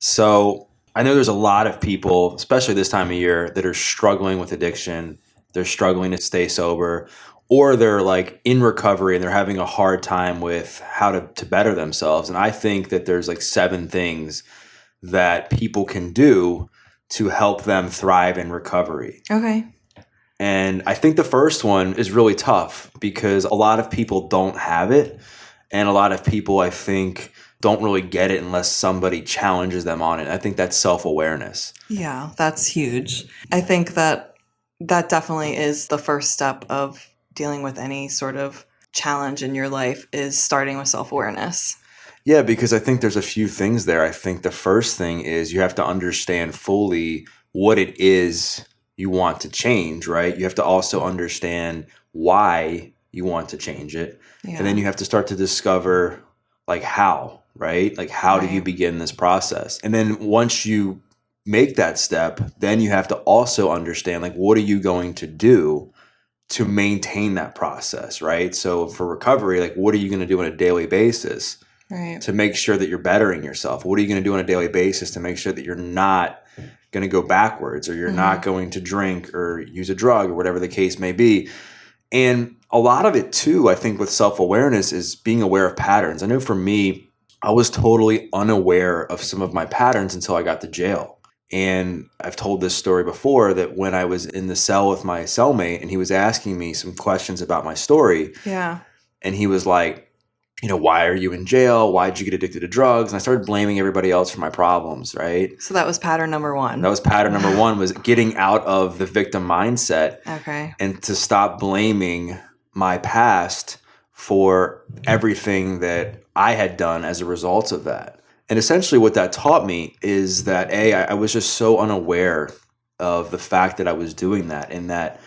So I know there's a lot of people, especially this time of year, that are struggling with addiction. They're struggling to stay sober, or they're like in recovery and they're having a hard time with how to better themselves. And I think that there's like 7 things that people can do to help them thrive in recovery. Okay. And I think the first one is really tough because a lot of people don't have it. And a lot of people, I think, don't really get it unless somebody challenges them on it. I think that's self-awareness. Yeah, that's huge. I think that definitely is the first step of dealing with any sort of challenge in your life is starting with self-awareness. Yeah, because I think there's a few things there. I think the first thing is you have to understand fully what it is you want to change, right? You have to also understand why you want to change it. Yeah. And then you have to start to discover like how, right? Like how do you Right. begin this process? And then once you make that step, then you have to also understand like what are you going to do to maintain that process, right? So for recovery, like what are you going to do on a daily basis Right. to make sure that you're bettering yourself? What are you going to do on a daily basis to make sure that you're not going to go backwards or you're not going to drink or use a drug or whatever the case may be? And a lot of it too, I think with self-awareness is being aware of patterns. I know for me, I was totally unaware of some of my patterns until I got to jail. And I've told this story before that when I was in the cell with my cellmate and he was asking me some questions about my story, Yeah. and he was like, why are you in jail? Why'd you get addicted to drugs? And I started blaming everybody else for my problems, right? So that was pattern number 1. That was pattern number 1, was getting out of the victim mindset Okay. and to stop blaming my past for everything that I had done as a result of that. And essentially what that taught me is that I was just so unaware of the fact that I was doing that, and that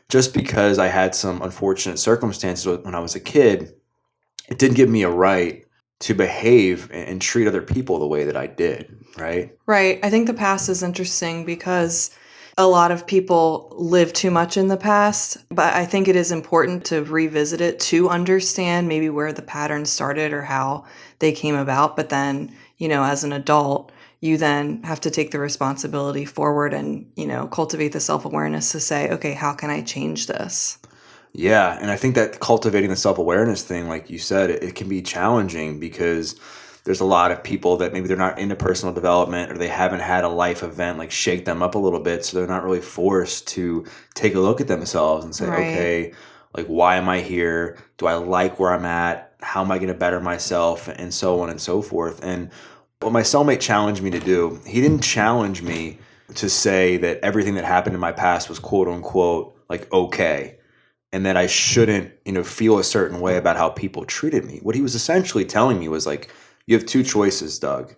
just because I had some unfortunate circumstances when I was a kid, it didn't give me a right to behave and treat other people the way that I did, right? Right. I think the past is interesting because a lot of people live too much in the past, but I think it is important to revisit it to understand maybe where the pattern started or how they came about. But then, as an adult, you then have to take the responsibility forward and, cultivate the self-awareness to say, okay, how can I change this? Yeah, and I think that cultivating the self-awareness thing, like you said, it can be challenging because there's a lot of people that maybe they're not into personal development or they haven't had a life event like shake them up a little bit, so they're not really forced to take a look at themselves and say, Right. okay, like why am I here? Do I like where I'm at? How am I going to better myself? And so on and so forth. And what my cellmate challenged me to do, he didn't challenge me to say that everything that happened in my past was quote unquote like okay, and that I shouldn't, feel a certain way about how people treated me. What he was essentially telling me was like, you have 2 choices, Doug.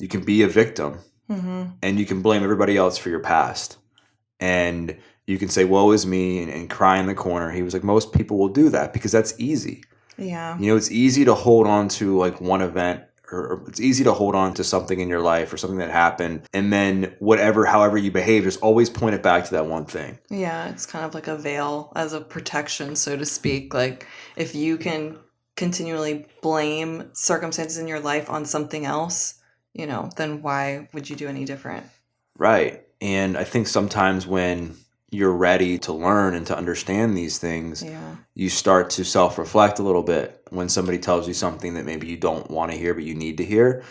You can be a victim and you can blame everybody else for your past. And you can say, woe is me, and cry in the corner. He was like, most people will do that because that's easy. Yeah. It's easy to hold on to like one event, or it's easy to hold on to something in your life or something that happened. And then however you behave, just always point it back to that one thing. Yeah, it's kind of like a veil as a protection, so to speak. Like if you can continually blame circumstances in your life on something else, then why would you do any different? Right. And I think sometimes when you're ready to learn and to understand these things, you start to self-reflect a little bit when somebody tells you something that maybe you don't want to hear, but you need to hear.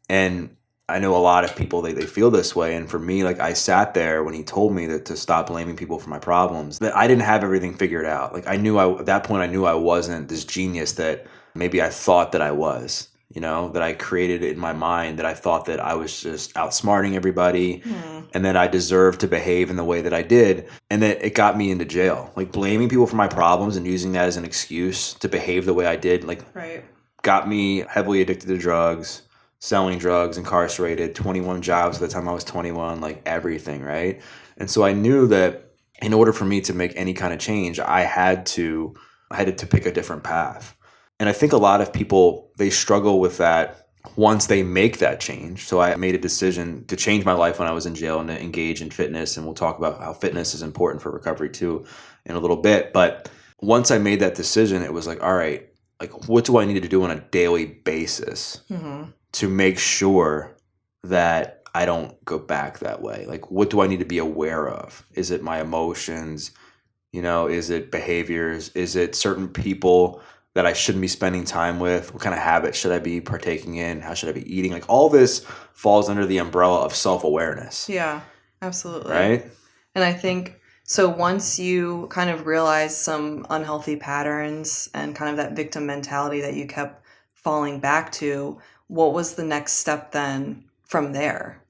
And I know a lot of people, they feel this way. And for me, like I sat there when he told me that to stop blaming people for my problems, that I didn't have everything figured out. Like at that point, I knew I wasn't this genius that maybe I thought that I was. That I created in my mind, that I thought that I was just outsmarting everybody and that I deserved to behave in the way that I did. And that it got me into jail. Like blaming people for my problems and using that as an excuse to behave the way I did, like got me heavily addicted to drugs, selling drugs, incarcerated, 21 jobs by the time I was 21, like everything, right? And so I knew that in order for me to make any kind of change, I had to pick a different path. And I think a lot of people, they struggle with that once they make that change. So I made a decision to change my life when I was in jail and to engage in fitness. And we'll talk about how fitness is important for recovery too in a little bit. But once I made that decision, it was like, all right, like what do I need to do on a daily basis to make sure that I don't go back that way? Like, what do I need to be aware of? Is it my emotions? Is it behaviors? Is it certain people that I shouldn't be spending time with? What kind of habits should I be partaking in? How should I be eating? Like, all this falls under the umbrella of self-awareness. Yeah, absolutely. Right? And I think, so once you kind of realize some unhealthy patterns and kind of that victim mentality that you kept falling back to, what was the next step then from there?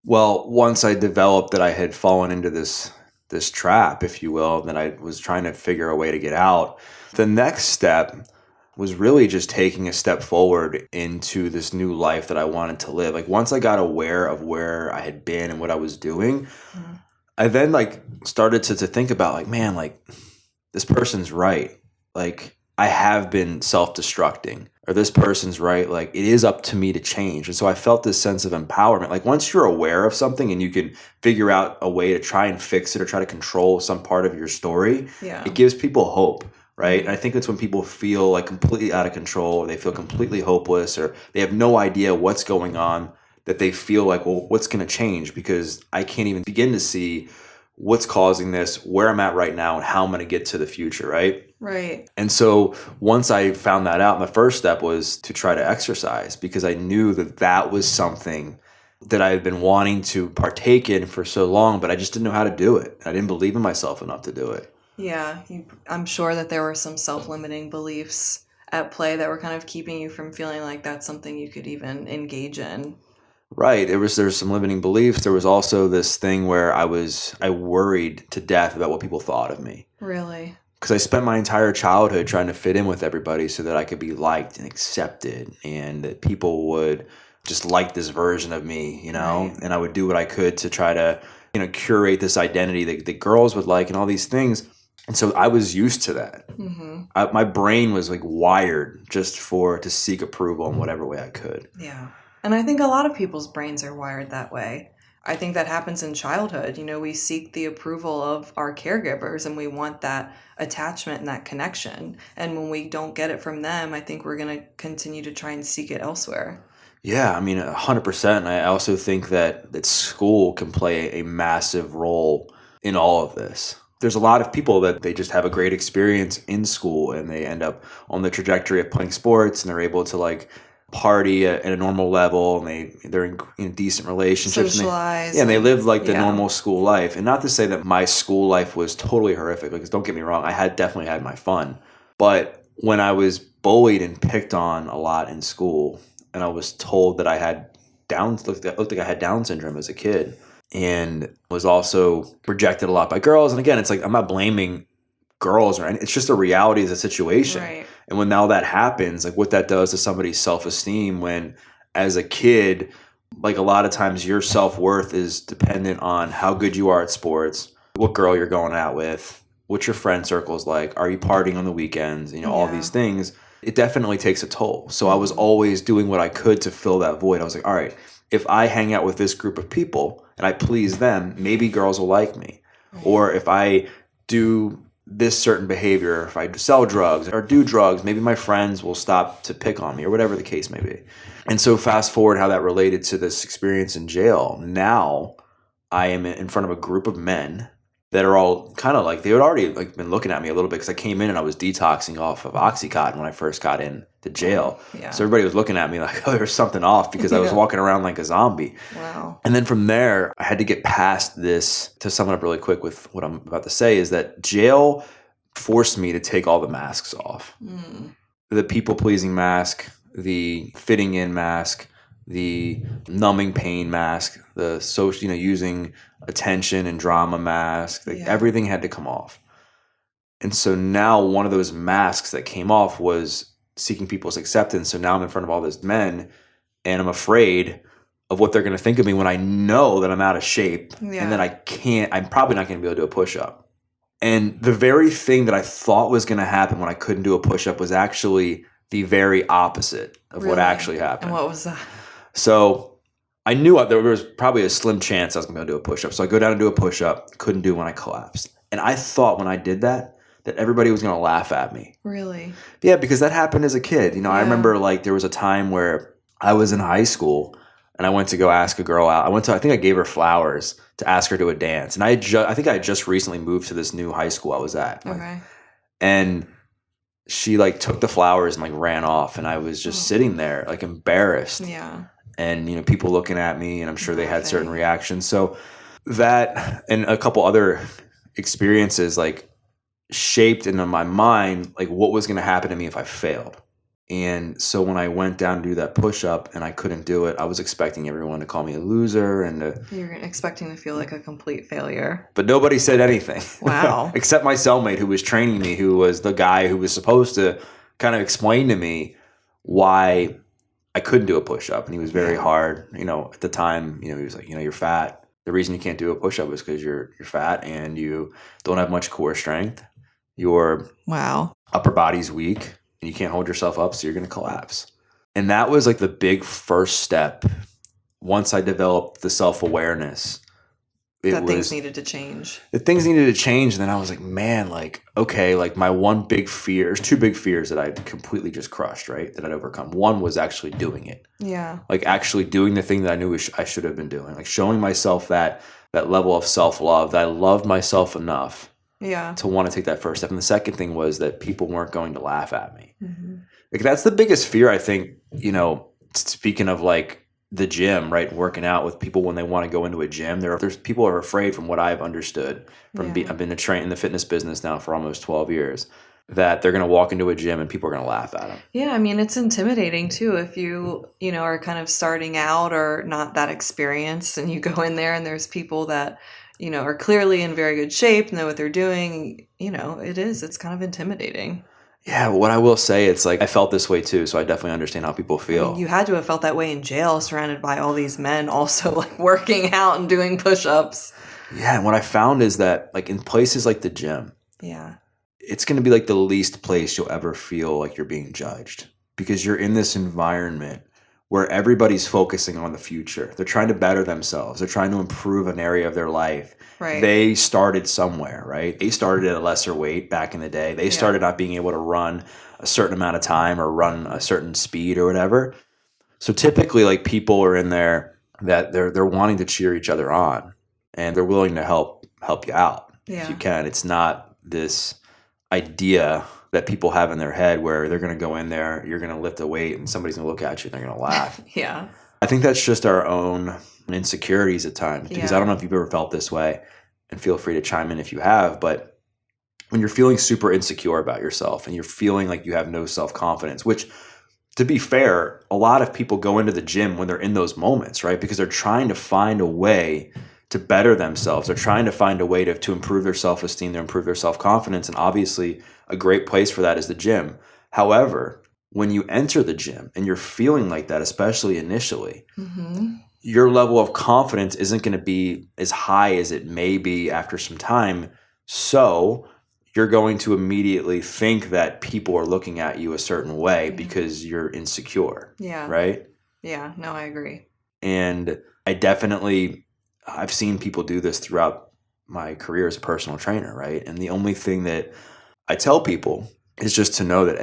Well, once I developed that I had fallen into this trap, if you will, that I was trying to figure a way to get out, the next step was really just taking a step forward into this new life that I wanted to live. Like, once I got aware of where I had been and what I was doing, I then started to think about, like, man, like, this person's right. Like, I have been self-destructing, or this person's right. Like, it is up to me to change. And so I felt this sense of empowerment. Like, once you're aware of something and you can figure out a way to try and fix it or try to control some part of your story, it gives people hope. Right. And I think it's when people feel like completely out of control, or they feel completely hopeless, or they have no idea what's going on, that they feel like, well, what's going to change? Because I can't even begin to see what's causing this, where I'm at right now, and how I'm going to get to the future. Right. Right. And so once I found that out, my first step was to try to exercise, because I knew that that was something that I had been wanting to partake in for so long, but I just didn't know how to do it. I didn't believe in myself enough to do it. Yeah, I'm sure that there were some self-limiting beliefs at play that were kind of keeping you from feeling like that's something you could even engage in. Right. There's some limiting beliefs. There was also this thing where I worried to death about what people thought of me. Really? Because I spent my entire childhood trying to fit in with everybody so that I could be liked and accepted, and that people would just like this version of me, Right. And I would do what I could to try to, curate this identity that girls would like and all these things. And so I was used to that. My brain was wired just to seek approval in whatever way I could. Yeah. And I think a lot of people's brains are wired that way. I think that happens in childhood. We seek the approval of our caregivers, and we want that attachment and that connection. And when we don't get it from them, I think we're going to continue to try and seek it elsewhere. Yeah, I mean, 100%. And I also think that school can play a massive role in all of this. There's a lot of people that they just have a great experience in school, and they end up on the trajectory of playing sports, and they're able to party at a normal level, and they're in decent relationships. Socialize. And they live the normal school life. And not to say that my school life was totally horrific, because don't get me wrong, I had definitely had my fun. But when I was bullied and picked on a lot in school, and I was told that I had looked like I had Down syndrome as a kid, and was also rejected a lot by girls. And again, it's I'm not blaming girls, or anything. It's just the reality of the situation. Right. And when now that happens, what that does to somebody's self-esteem, when as a kid, a lot of times your self-worth is dependent on how good you are at sports, what girl you're going out with, what your friend circle is like, are you partying on the weekends, all these things. It definitely takes a toll. So I was always doing what I could to fill that void. I was like, all right, if I hang out with this group of people and I please them, maybe girls will like me. Right. Or if I do this certain behavior, if I sell drugs or do drugs, maybe my friends will stop to pick on me, or whatever the case may be. And so fast forward how that related to this experience in jail. Now I am in front of a group of men that are all kind of they had already been looking at me a little bit, because I came in and I was detoxing off of Oxycontin when I first got into jail. Yeah. So everybody was looking at me like, oh, there's something off, because I was walking around like a zombie. Wow. And then from there, I had to get past this. To sum it up really quick with what I'm about to say, is that jail forced me to take all the masks off. The people-pleasing mask, the fitting in mask, the numbing pain mask, the social, using attention and drama mask, everything had to come off. And so now one of those masks that came off was seeking people's acceptance. So now I'm in front of all these men, and I'm afraid of what they're going to think of me when I know that I'm out of shape, and that I'm probably not going to be able to do a push-up. And the very thing that I thought was going to happen when I couldn't do a push-up was actually the very opposite of what actually happened. And what was that? So I knew there was probably a slim chance I was going to be able to do a push-up. So I go down and do a push-up, couldn't do it when I collapsed. And I thought when I did that everybody was going to laugh at me. Really? Yeah, because that happened as a kid. I remember there was a time where I was in high school, and I went to go ask a girl out. I think I gave her flowers to ask her to a dance. And I think I had just recently moved to this new high school I was at. Okay. And she like took the flowers and like ran off. And I was just sitting there like embarrassed. Yeah. And, people looking at me, and I'm sure they had certain reactions. So that and a couple other experiences like shaped into my mind like what was going to happen to me if I failed. And so when I went down to do that push-up and I couldn't do it, I was expecting everyone to call me a loser you're expecting to feel like a complete failure. But nobody said anything. Wow. Except my cellmate who was training me, who was the guy who was supposed to kind of explain to me why I couldn't do a push-up. And he was very hard. At the time, he was like, you're fat. The reason you can't do a push-up is because you're fat and you don't have much core strength. Your upper body's weak. And you can't hold yourself up, so you're going to collapse. And that was like the big first step. Once I developed the self-awareness, things needed to change. Things needed to change. And then I was like, man, like, okay, like my one big fear, there's two big fears that I completely just crushed, right? That I'd overcome. One was actually doing it. Yeah. Like actually doing the thing that I knew I should have been doing. Like showing myself that level of self-love, that I loved myself enough. Yeah. To want to take that first step. And the second thing was that people weren't going to laugh at me. Mm-hmm. Like that's the biggest fear, I think, speaking of like the gym, right? Working out with people when they want to go into a gym. There's people are afraid from what I've understood from I've been in the fitness business now for almost 12 years that they're going to walk into a gym and people are going to laugh at them. Yeah. I mean, it's intimidating too. If you are kind of starting out or not that experienced and you go in there and there's people that, are clearly in very good shape, know what they're doing, it's kind of intimidating. Yeah, what I will say, it's like I felt this way too, so I definitely understand how people feel. I mean, you had to have felt that way in jail, surrounded by all these men also like working out and doing push-ups. Yeah, and what I found is that like in places like the gym, it's going to be like the least place you'll ever feel like you're being judged because you're in this environment where everybody's focusing on the future. They're trying to better themselves. They're trying to improve an area of their life. Right. They started somewhere, right? They started at a lesser weight back in the day. They started not being able to run a certain amount of time or run a certain speed or whatever. So typically like people are in there that they're wanting to cheer each other on and they're willing to help you out if you can. It's not this idea that people have in their head where they're going to go in there, you're going to lift a weight and somebody's going to look at you and they're going to laugh. Yeah. I think that's just our own insecurities at times because I don't know if you've ever felt this way and feel free to chime in if you have, but when you're feeling super insecure about yourself and you're feeling like you have no self-confidence, which to be fair, a lot of people go into the gym when they're in those moments, right? Because they're trying to find a way to better themselves. They're trying to find a way to improve their self-esteem, to improve their self-confidence. And obviously a great place for that is the gym. However, when you enter the gym and you're feeling like that, especially initially, your level of confidence isn't going to be as high as it may be after some time. So you're going to immediately think that people are looking at you a certain way because you're insecure. Yeah. Right? Yeah. No, I agree. And I've seen people do this throughout my career as a personal trainer, right? And the only thing that I tell people is just to know that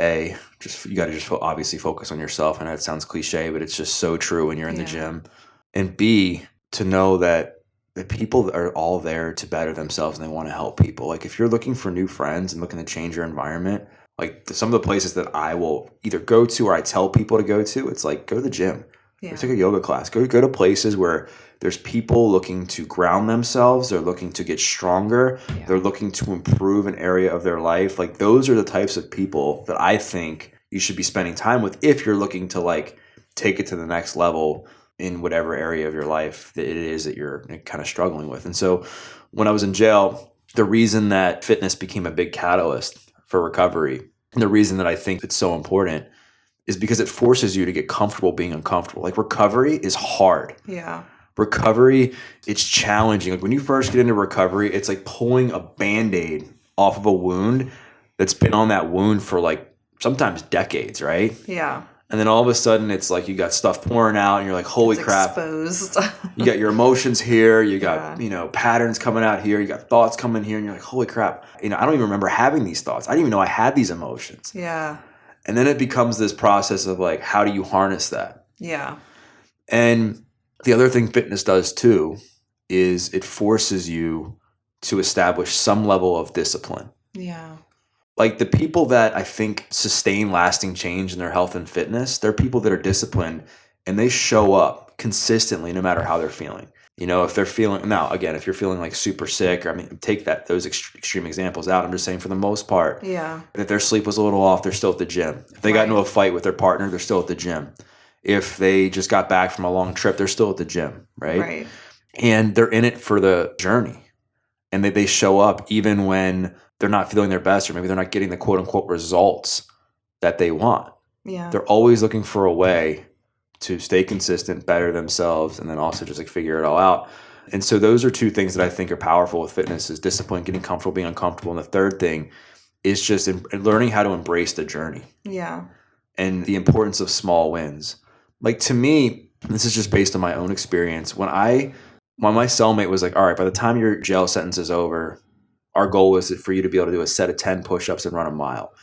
you got to just obviously focus on yourself. I know it sounds cliche, but it's just so true when you're in the gym. And B, to know that the people are all there to better themselves and they want to help people. Like if you're looking for new friends and looking to change your environment, like some of the places that I will either go to or I tell people to go to, it's like go to the gym. Or take a yoga class. Go to places where there's people looking to ground themselves. They're looking to get stronger. Yeah. They're looking to improve an area of their life. Like those are the types of people that I think you should be spending time with if you're looking to like take it to the next level in whatever area of your life that it is that you're kind of struggling with. And so when I was in jail, the reason that fitness became a big catalyst for recovery and the reason that I think it's so important is because it forces you to get comfortable being uncomfortable. Like recovery is hard. Yeah. Recovery, it's challenging. Like when you first get into recovery, it's like pulling a Band-Aid off of a wound that's been on that wound for like sometimes decades, right? Yeah. And then all of a sudden it's like you got stuff pouring out and you're like, holy crap. Exposed. You got your emotions here. You got, patterns coming out here. You got thoughts coming here and you're like, holy crap. I don't even remember having these thoughts. I didn't even know I had these emotions. Yeah. And then it becomes this process of like, how do you harness that? Yeah. And The other thing fitness does too is it forces you to establish some level of discipline. Yeah. Like the people that I think sustain lasting change in their health and fitness, they're people that are disciplined and they show up consistently no matter how they're feeling. If they're feeling, now again, if you're feeling like super sick, or take those extreme examples out. I'm just saying for the most part, yeah. If their sleep was a little off, they're still at the gym. If they got into a fight with their partner, they're still at the gym. If they just got back from a long trip, they're still at the gym, right? Right. And they're in it for the journey. And they show up even when they're not feeling their best, or maybe they're not getting the quote unquote results that they want. Yeah. They're always looking for a way to stay consistent, better themselves, and then also just like figure it all out. And so those are two things that I think are powerful with fitness: is discipline, getting comfortable, being uncomfortable. And the third thing is just learning how to embrace the journey. Yeah. And the importance of small wins. Like to me, this is just based on my own experience. When my cellmate was like, all right, by the time your jail sentence is over, our goal is for you to be able to do a set of 10 push-ups and run a mile.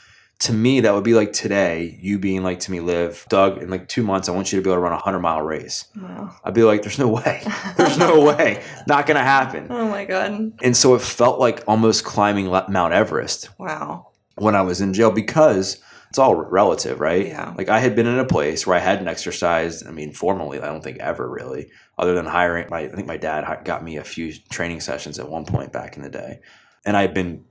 To me, that would be like today, you being like to me, Liv, Doug, in like 2 months, I want you to be able to run a 100-mile race. Wow. I'd be like, there's no way. There's no way. Not going to happen. Oh my God. And so it felt like almost climbing Mount Everest. Wow. When I was in jail, because it's all relative, right? Yeah. Like I had been in a place where I hadn't exercised, formally, I don't think ever really, other than hiring. I think my dad got me a few training sessions at one point back in the day. And I'd been,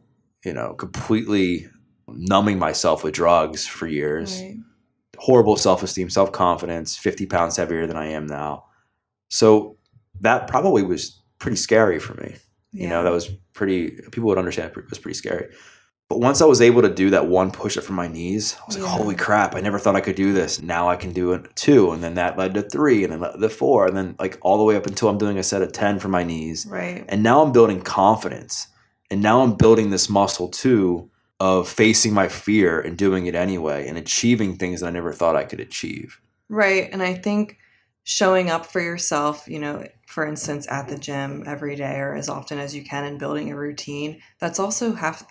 completely numbing myself with drugs for years. Right. Horrible self-esteem, self-confidence, 50 pounds heavier than I am now. So that probably was pretty scary for me. Yeah. That was people would understand it was pretty scary. But once I was able to do that one push-up from my knees, I was like, holy crap, I never thought I could do this. Now I can do it 2. And then that led to 3, and then led to 4. And then like all the way up until I'm doing a set of 10 for my knees. Right. And now I'm building confidence. And now I'm building this muscle too of facing my fear and doing it anyway and achieving things that I never thought I could achieve. Right. And I think showing up for yourself, for instance, at the gym every day or as often as you can and building a routine, that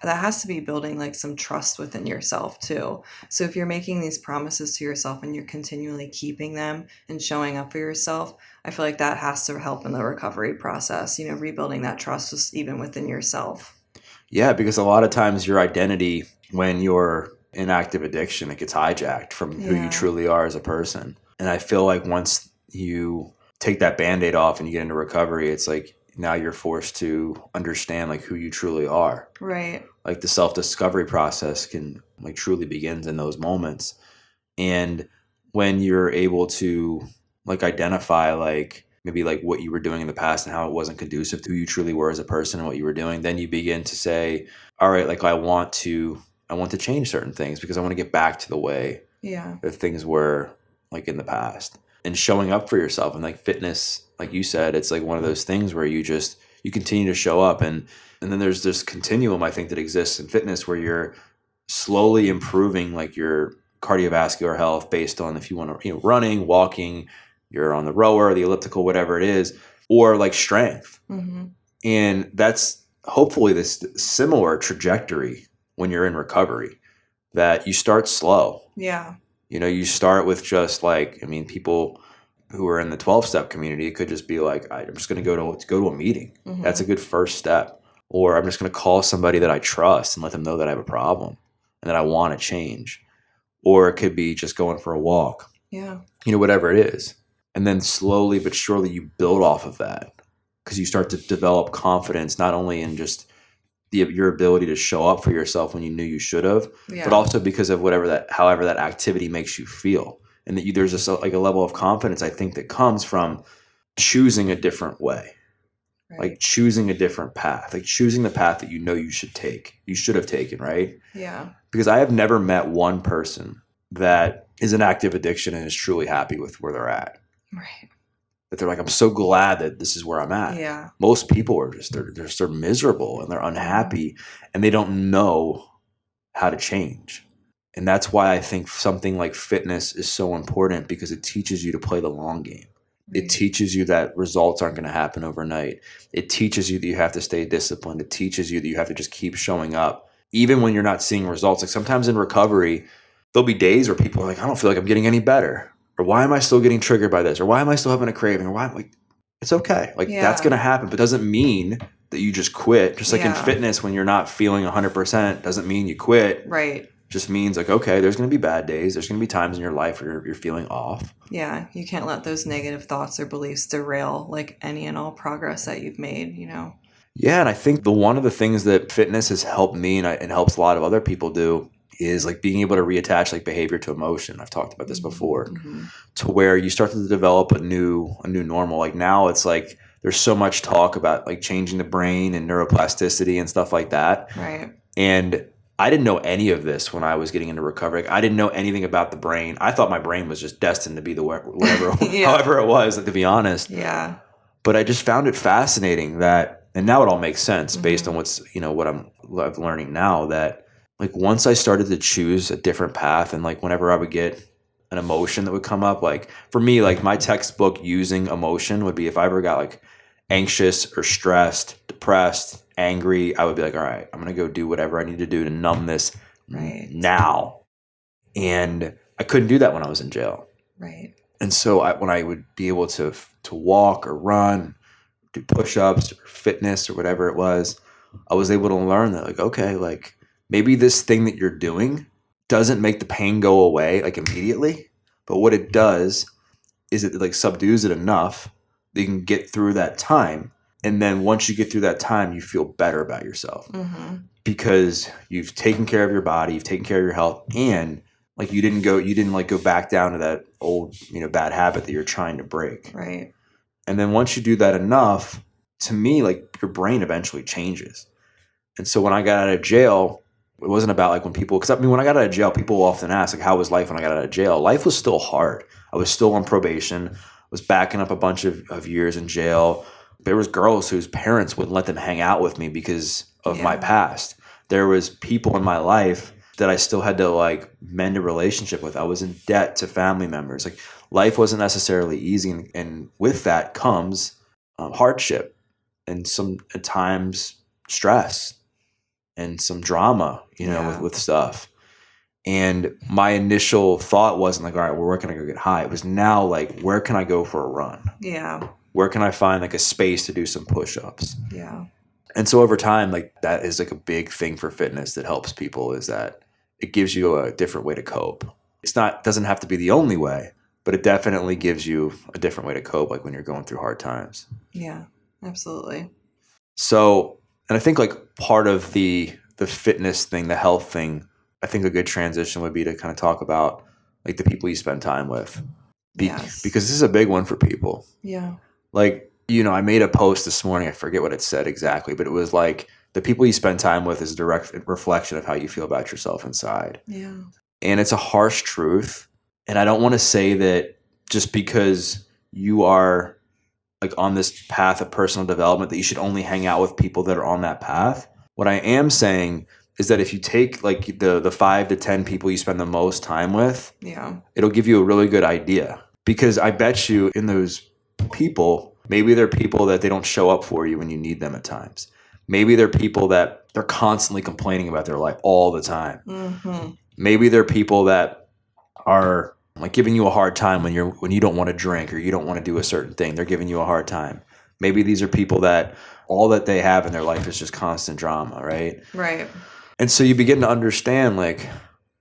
has to be building like some trust within yourself too. So if you're making these promises to yourself and you're continually keeping them and showing up for yourself, I feel like that has to help in the recovery process, rebuilding that trust just even within yourself. Yeah, because a lot of times your identity when you're in active addiction, it gets hijacked from who you truly are as a person. And I feel like once you take that Band-Aid off and you get into recovery, it's like now you're forced to understand like who you truly are. Right. Like the self-discovery process can like truly begins in those moments. And when you're able to like identify like maybe like what you were doing in the past and how it wasn't conducive to who you truly were as a person and what you were doing, then you begin to say, all right, like I want to change certain things because I want to get back to the way that things were like in the past. And showing up for yourself, and like fitness, like you said, it's like one of those things where you continue to show up, and then there's this continuum I think that exists in fitness where you're slowly improving like your cardiovascular health based on if you want to running, walking, you're on the rower, the elliptical, whatever it is, or like strength. Mm-hmm. And that's hopefully this similar trajectory when you're in recovery, that you start slow. Yeah. You start with just like, people who are in the 12-step community, it could just be like, I'm just going to go to a meeting. Mm-hmm. That's a good first step. Or I'm just going to call somebody that I trust and let them know that I have a problem and that I want to change. Or it could be just going for a walk. Yeah. Whatever it is. And then slowly but surely you build off of that because you start to develop confidence, not only in just your ability to show up for yourself when you knew you should have, but also because of however that activity makes you feel. And that there's just like a level of confidence, I think, that comes from choosing a different way, like choosing a different path, like choosing the path that you should have taken, right? Yeah. Because I have never met one person that is in active addiction and is truly happy with where they're at. Right. That they're like, I'm so glad that this is where I'm at. Yeah. Most people are they're miserable and they're unhappy and they don't know how to change. And that's why I think something like fitness is so important, because it teaches you to play the long game. Right. It teaches you that results aren't going to happen overnight. It teaches you that you have to stay disciplined. It teaches you that you have to just keep showing up, even when you're not seeing results. Like sometimes in recovery, there'll be days where people are like, I don't feel like I'm getting any better. or why am I still getting triggered by this, or why am I still having a craving, or why am like, it's okay. Like that's going to happen, but it doesn't mean that you just quit. Just like in fitness, when you're not feeling 100%, doesn't mean you quit. Right. Just means like, okay, there's going to be bad days. There's going to be times in your life where you're feeling off. Yeah. You can't let those negative thoughts or beliefs derail like any and all progress that you've made, you know? Yeah. And I think one of the things that fitness has helped me and helps a lot of other people do is like being able to reattach like behavior to emotion. I've talked about this before, to where you start to develop a new normal. Like now it's like, there's so much talk about like changing the brain and neuroplasticity and stuff like that. Right. And I didn't know any of this when I was getting into recovery. I didn't know anything about the brain. I thought my brain was just destined to be the whatever, however it was, like, to be honest. Yeah. But I just found it fascinating that, and now it all makes sense based on what I'm learning now, that like once I started to choose a different path, and like whenever I would get an emotion that would come up, like for me, like my textbook using emotion would be if I ever got like anxious or stressed, depressed, angry, I would be like, all right, I'm going to go do whatever I need to do to numb this now. And I couldn't do that when I was in jail. Right. And so when I would be able to walk or run, do push-ups or fitness or whatever it was, I was able to learn that like, okay, like maybe this thing that you're doing doesn't make the pain go away like immediately, but what it does is it like subdues it enough that you can get through that time. And then once you get through that time, you feel better about yourself because you've taken care of your body, you've taken care of your health, and like you didn't like go back down to that old, bad habit that you're trying to break. Right. And then once you do that enough, to me, like your brain eventually changes. And so when I got out of jail, it wasn't about like when I got out of jail, people often ask like, how was life when I got out of jail? Life was still hard. I was still on probation, was backing up a bunch of years in jail. There was girls whose parents wouldn't let them hang out with me because of my past. There was people in my life that I still had to like mend a relationship with. I was in debt to family members. Like life wasn't necessarily easy. And with that comes hardship and at times stress and some drama, with stuff. And my initial thought wasn't like, all right, well, where can I go get high? It was now like, where can I go for a run? Yeah. Where can I find like a space to do some push-ups? Yeah. And so over time, like that is like a big thing for fitness that helps people, is that it gives you a different way to cope. Doesn't have to be the only way, but it definitely gives you a different way to cope, like when you're going through hard times. Yeah, absolutely. So, and I think like part of the fitness thing, the health thing, I think a good transition would be to kind of talk about like the people you spend time with. Because this is a big one for people. Yeah. Like, I made a post this morning. I forget what it said exactly, but it was like the people you spend time with is a direct reflection of how you feel about yourself inside. Yeah. And it's a harsh truth. And I don't want to say that just because you are like on this path of personal development that you should only hang out with people that are on that path. What I am saying is that if you take like the 5 to 10 people you spend the most time with, it'll give you a really good idea. Because I bet you in those people, maybe they're people that they don't show up for you when you need them at times. Maybe they're people that they're constantly complaining about their life all the time. Mm-hmm. Maybe they're people that are like giving you a hard time when you don't want to drink or you don't want to do a certain thing. They're giving you a hard time. Maybe these are people that all that they have in their life is just constant drama, right? Right. And so you begin to understand, like,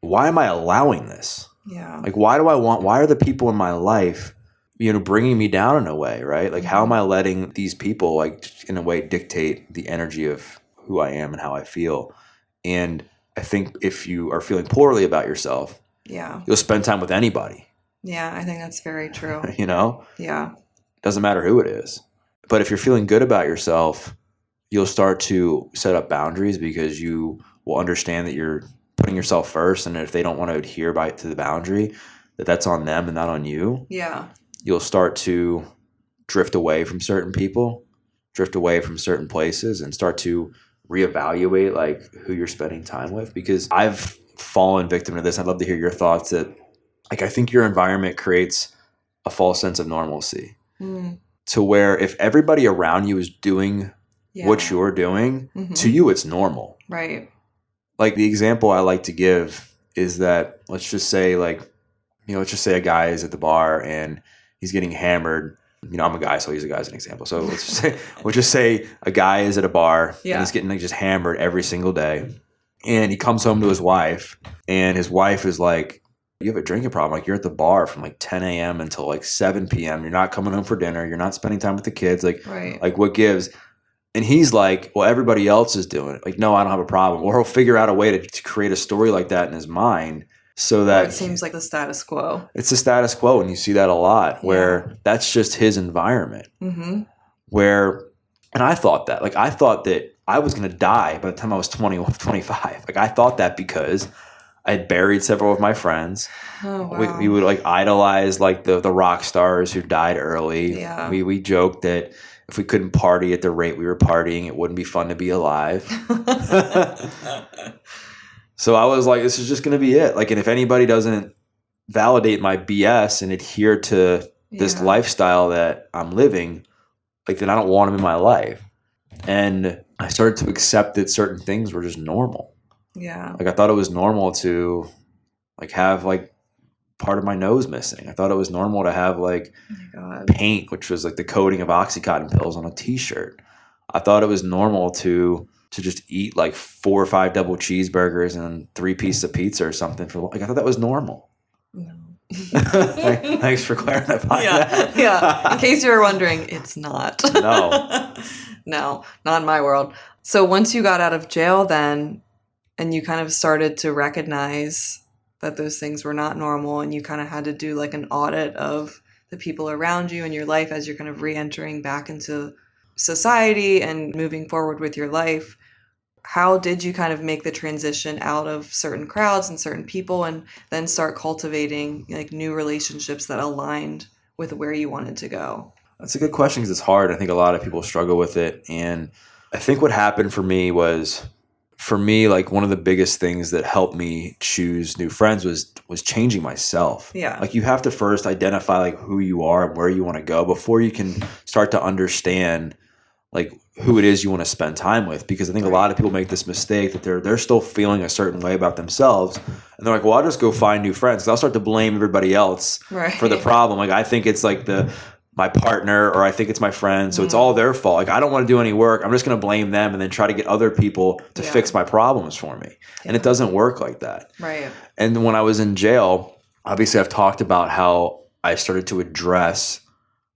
why am I allowing this? Yeah. Like, why are the people in my life, bringing me down in a way, right? Like, how am I letting these people, like, in a way, dictate the energy of who I am and how I feel? And I think if you are feeling poorly about yourself, you'll spend time with anybody. Yeah, I think that's very true. Yeah. Doesn't matter who it is. But if you're feeling good about yourself, you'll start to set up boundaries because you will understand that you're putting yourself first. And if they don't want to adhere to the boundary, that's on them and not on you. Yeah. You'll start to drift away from certain people, drift away from certain places, and start to reevaluate like who you're spending time with. Because I've fallen victim to this. I'd love to hear your thoughts that like, I think your environment creates a false sense of normalcy to where if everybody around you is doing what you're doing, to you, it's normal. Right. Like the example I like to give is that let's just say like let's just say a guy is at the bar and he's getting hammered. I'm a guy, so I'll use a guy as an example. So we'll just say a guy is at a bar and he's getting like just hammered every single day. And he comes home to his wife, and his wife is like, you have a drinking problem. Like, you're at the bar from like 10 a.m. until like 7 p.m. You're not coming home for dinner. You're not spending time with the kids. Like, like what gives? And he's like, well, everybody else is doing it. Like, no, I don't have a problem. Or he'll figure out a way to create a story like that in his mind so that it seems like the status quo. It's the status quo. And you see that a lot where that's just his environment. Mm-hmm. And I thought that. Like, I thought that I was going to die by the time I was 25. Like, I thought that because I had buried several of my friends. Oh, wow. We would like idolize like the rock stars who died early. Yeah. We joked that if we couldn't party at the rate we were partying, it wouldn't be fun to be alive. So I was like, this is just going to be it. Like, and if anybody doesn't validate my BS and adhere to this lifestyle that I'm living, like, then I don't want them in my life. And I started to accept that certain things were just normal. Yeah. Like, I thought it was normal to like have like part of my nose missing. I thought it was normal to have like paint, which was like the coating of Oxycontin pills on a t-shirt. I thought it was normal to just eat like 4 or 5 double cheeseburgers and 3 pieces of pizza or something for like, I thought that was normal. No. Thanks for clarifying that. Yeah. In case you were wondering, it's not. No. No, not in my world. So once you got out of jail then, and you kind of started to recognize that those things were not normal, and you kind of had to do like an audit of the people around you in your life as you're kind of re-entering back into society and moving forward with your life, how did you kind of make the transition out of certain crowds and certain people and then start cultivating like new relationships that aligned with where you wanted to go? That's a good question because it's hard. I think a lot of people struggle with it. And I think what happened for me was, like one of the biggest things that helped me choose new friends was changing myself. Yeah. Like, you have to first identify like who you are and where you want to go before you can start to understand like who it is you want to spend time with. Because I think a lot of people make this mistake that they're still feeling a certain way about themselves. And they're like, well, I'll just go find new friends. 'Cause I'll start to blame everybody else for the problem. Like, I think it's like my partner, or I think it's my friend. So it's all their fault. Like, I don't want to do any work. I'm just going to blame them and then try to get other people to fix my problems for me. And it doesn't work like that. Right. And when I was in jail, obviously I've talked about how I started to address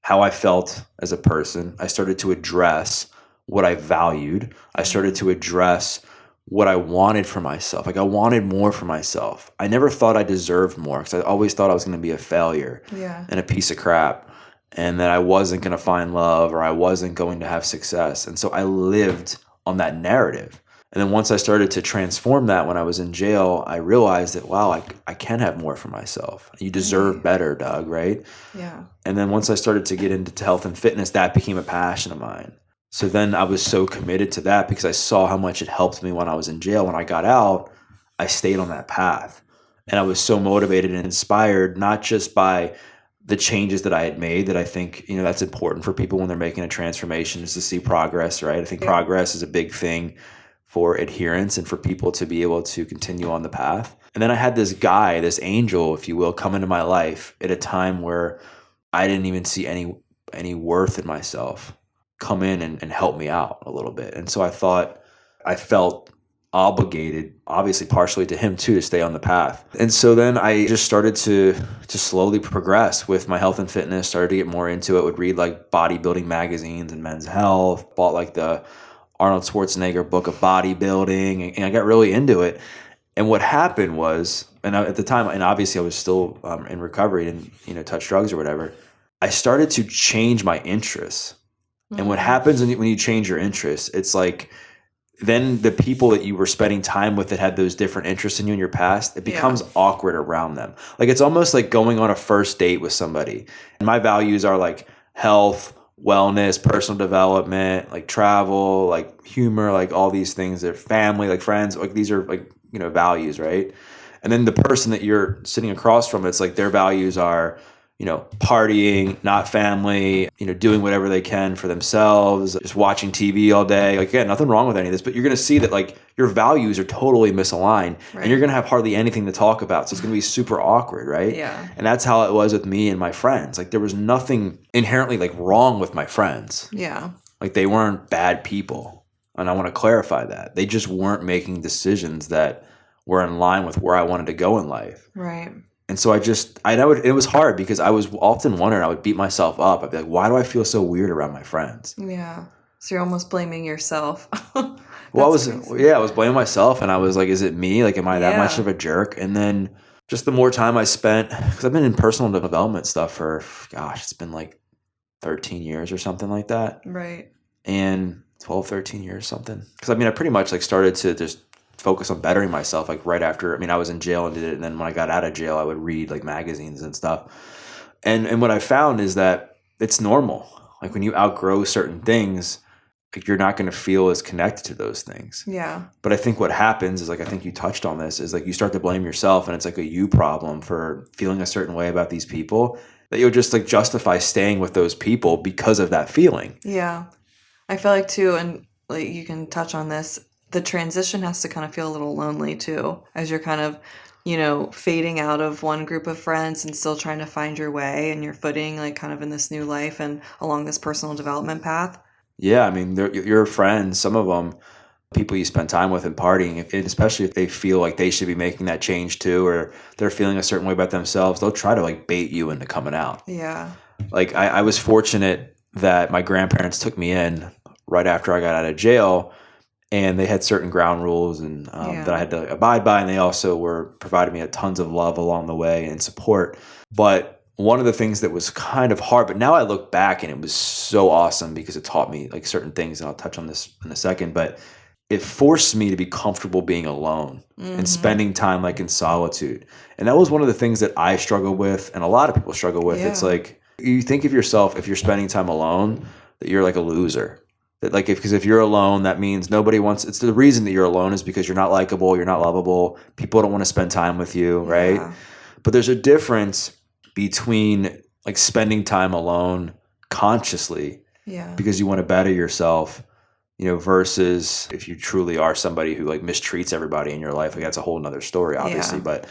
how I felt as a person. I started to address what I valued. I started to address what I wanted for myself. Like, I wanted more for myself. I never thought I deserved more because I always thought I was going to be a failure and a piece of crap, and that I wasn't going to find love or I wasn't going to have success. And so I lived on that narrative. And then once I started to transform that when I was in jail, I realized that, wow, I can have more for myself. You deserve better, Doug, right? Yeah. And then once I started to get into health and fitness, that became a passion of mine. So then I was so committed to that because I saw how much it helped me when I was in jail. When I got out, I stayed on that path. And I was so motivated and inspired, not just by the changes that I had made, that I think, that's important for people when they're making a transformation, is to see progress, right? I think progress is a big thing for adherence and for people to be able to continue on the path. And then I had this guy, this angel, if you will, come into my life at a time where I didn't even see any worth in myself, come in and help me out a little bit. And so I felt obligated, obviously partially to him too, to stay on the path. And so then I just started to slowly progress with my health and fitness, started to get more into it, would read like bodybuilding magazines and Men's Health, bought like the Arnold Schwarzenegger book of bodybuilding, and I got really into it. And what happened was, and at the time, and obviously I was still in recovery and touch drugs or whatever, I started to change my interests. Mm-hmm. And what happens when you change your interests, it's like, then the people that you were spending time with that had those different interests in you in your past, it becomes awkward around them. Like, it's almost like going on a first date with somebody. And my values are like health, wellness, personal development, like travel, like humor, like all these things. They're family, like friends, like these are like, values, right? And then the person that you're sitting across from, it's like their values are partying, not family, doing whatever they can for themselves, just watching TV all day. Like, again, nothing wrong with any of this, but you're going to see that like your values are totally misaligned and you're going to have hardly anything to talk about. So it's going to be super awkward, right? Yeah. And that's how it was with me and my friends. Like there was nothing inherently like wrong with my friends. Yeah. Like they weren't bad people. And I want to clarify that. They just weren't making decisions that were in line with where I wanted to go in life. Right. And so I know it was hard because I was often wondering, I would beat myself up. I'd be like, why do I feel so weird around my friends? Yeah. So you're almost blaming yourself. Well, I was blaming myself and I was like, is it me? Like, am I that much of a jerk? And then just the more time I spent, because I've been in personal development stuff for, it's been like 13 years or something like that. Right. And 12, 13 years, something. Because I pretty much like started to just focus on bettering myself like right after. I was in jail and did it, and then when I got out of jail I would read like magazines and stuff, and what I found is that it's normal, like when you outgrow certain things, like you're not going to feel as connected to those things. Yeah. But I think what happens is, like, I think you touched on this, is like you start to blame yourself, and it's like a you problem for feeling a certain way about these people, that you'll just like justify staying with those people because of that feeling. Yeah. I feel like too, and like you can touch on this, the transition has to kind of feel a little lonely too, as you're kind of, fading out of one group of friends and still trying to find your way and your footing, like kind of in this new life and along this personal development path. Yeah, your friends, some of them, people you spend time with and partying, especially if they feel like they should be making that change too, or they're feeling a certain way about themselves, they'll try to like bait you into coming out. Yeah. Like I was fortunate that my grandparents took me in right after I got out of jail. And they had certain ground rules and that I had to abide by. And they also were providing me tons of love along the way and support. But one of the things that was kind of hard, but now I look back and it was so awesome because it taught me like certain things. And I'll touch on this in a second, but it forced me to be comfortable being alone and spending time like in solitude. And that was one of the things that I struggled with. And a lot of people struggle with. Yeah. It's like, you think of yourself, if you're spending time alone, that you're like a loser. Like because if you're alone, that means nobody wants. It's the reason that you're alone is because you're not likable, you're not lovable. People don't want to spend time with you, right? Yeah. But there's a difference between like spending time alone consciously, because you want to better yourself, versus if you truly are somebody who like mistreats everybody in your life. Like that's a whole nother story, obviously. Yeah.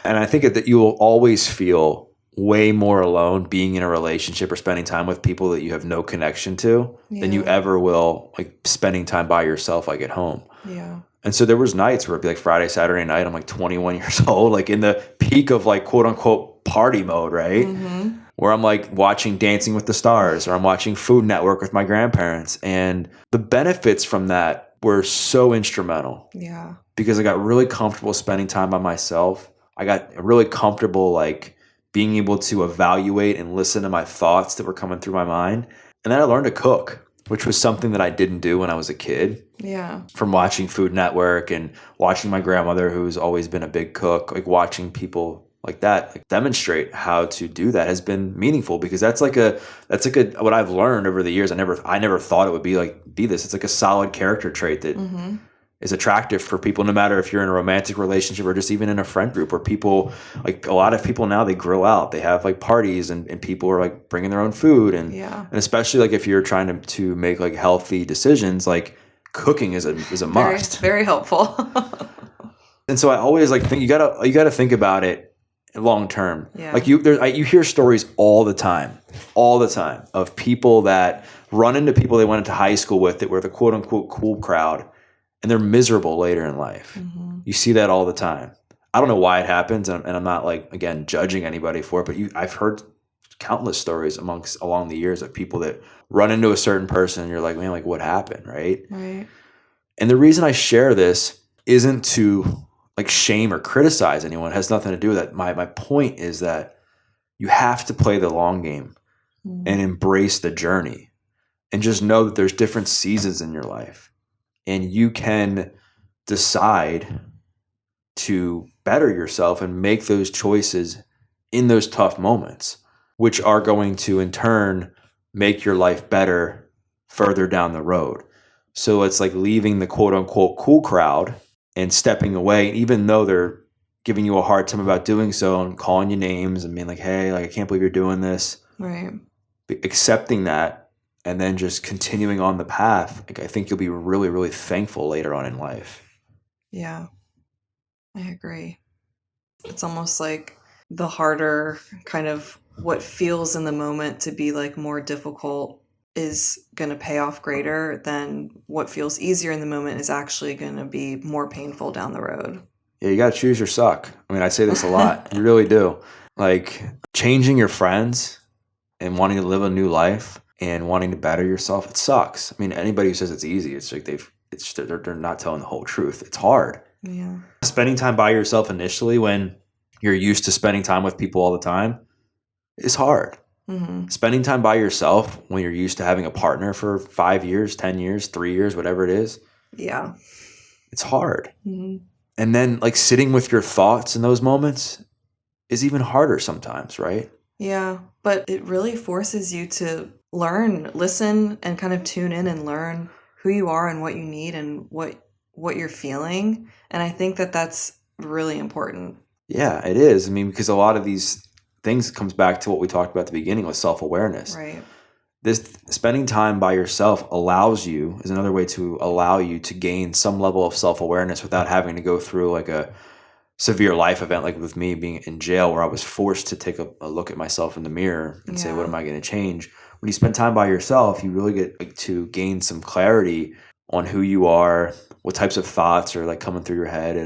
And I think that you will always feel way more alone being in a relationship or spending time with people that you have no connection to than you ever will like spending time by yourself, like at home. Yeah. And so there was nights where it'd be like Friday, Saturday night, I'm like 21 years old, like in the peak of like quote unquote party mode, right? Mm-hmm. Where I'm like watching Dancing with the Stars or I'm watching Food Network with my grandparents. And the benefits from that were so instrumental. Yeah. Because I got really comfortable spending time by myself. I got really comfortable like being able to evaluate and listen to my thoughts that were coming through my mind. And then I learned to cook, which was something that I didn't do when I was a kid. Yeah. From watching Food Network and watching my grandmother, who's always been a big cook, like watching people like that like demonstrate how to do that has been meaningful, because that's like a what I've learned over the years. I never thought it would be this. It's like a solid character trait that is attractive for people, no matter if you're in a romantic relationship or just even in a friend group, where people, like a lot of people now, they grill out, they have like parties and people are like bringing their own food. And especially like if you're trying to make like healthy decisions, like cooking is a must. Very, very helpful. And so I always like think you gotta think about it long term. Yeah. Like you hear stories all the time of people that run into people they went into high school with that were the quote unquote cool crowd, and they're miserable later in life. Mm-hmm. You see that all the time. I don't know why it happens, and I'm not like, again, judging anybody for it, but I've heard countless stories along the years of people that run into a certain person and you're like, man, like what happened, right? Right. And the reason I share this isn't to like shame or criticize anyone. It has nothing to do with that. My point is that you have to play the long game and embrace the journey, and just know that there's different seasons in your life. And you can decide to better yourself and make those choices in those tough moments, which are going to in turn make your life better further down the road. So it's like leaving the quote unquote cool crowd and stepping away, even though they're giving you a hard time about doing so and calling you names and being like, hey, like, I can't believe you're doing this. Right. Accepting that and then just continuing on the path, like, I think you'll be really, really thankful later on in life. Yeah, I agree. It's almost like the harder kind of what feels in the moment to be like more difficult is going to pay off greater than what feels easier in the moment is actually going to be more painful down the road. Yeah, you got to choose your suck. I mean, I say this a lot. You really do. Like, changing your friends and wanting to live a new life and wanting to better yourself, it sucks. I mean, anybody who says it's easy, it's like they're not telling the whole truth. It's hard. Yeah. Spending time by yourself initially when you're used to spending time with people all the time is hard. Mm-hmm. Spending time by yourself when you're used to having a partner for 5 years, 10 years, 3 years, whatever it is. Yeah. It's hard. Mm-hmm. And then like sitting with your thoughts in those moments is even harder sometimes, right? Yeah, but it really forces you to learn, listen, and kind of tune in and learn who you are and what you need and what you're feeling. And I think that that's really important. Yeah, it is. I mean, because a lot of these things comes back to what we talked about at the beginning with self-awareness. Right. This spending time by yourself is another way to allow you to gain some level of self-awareness without having to go through like a severe life event, like with me being in jail, where I was forced to take a look at myself in the mirror and say, what am I going to change? When you spend time by yourself, you really get like, to gain some clarity on who you are, what types of thoughts are like coming through your head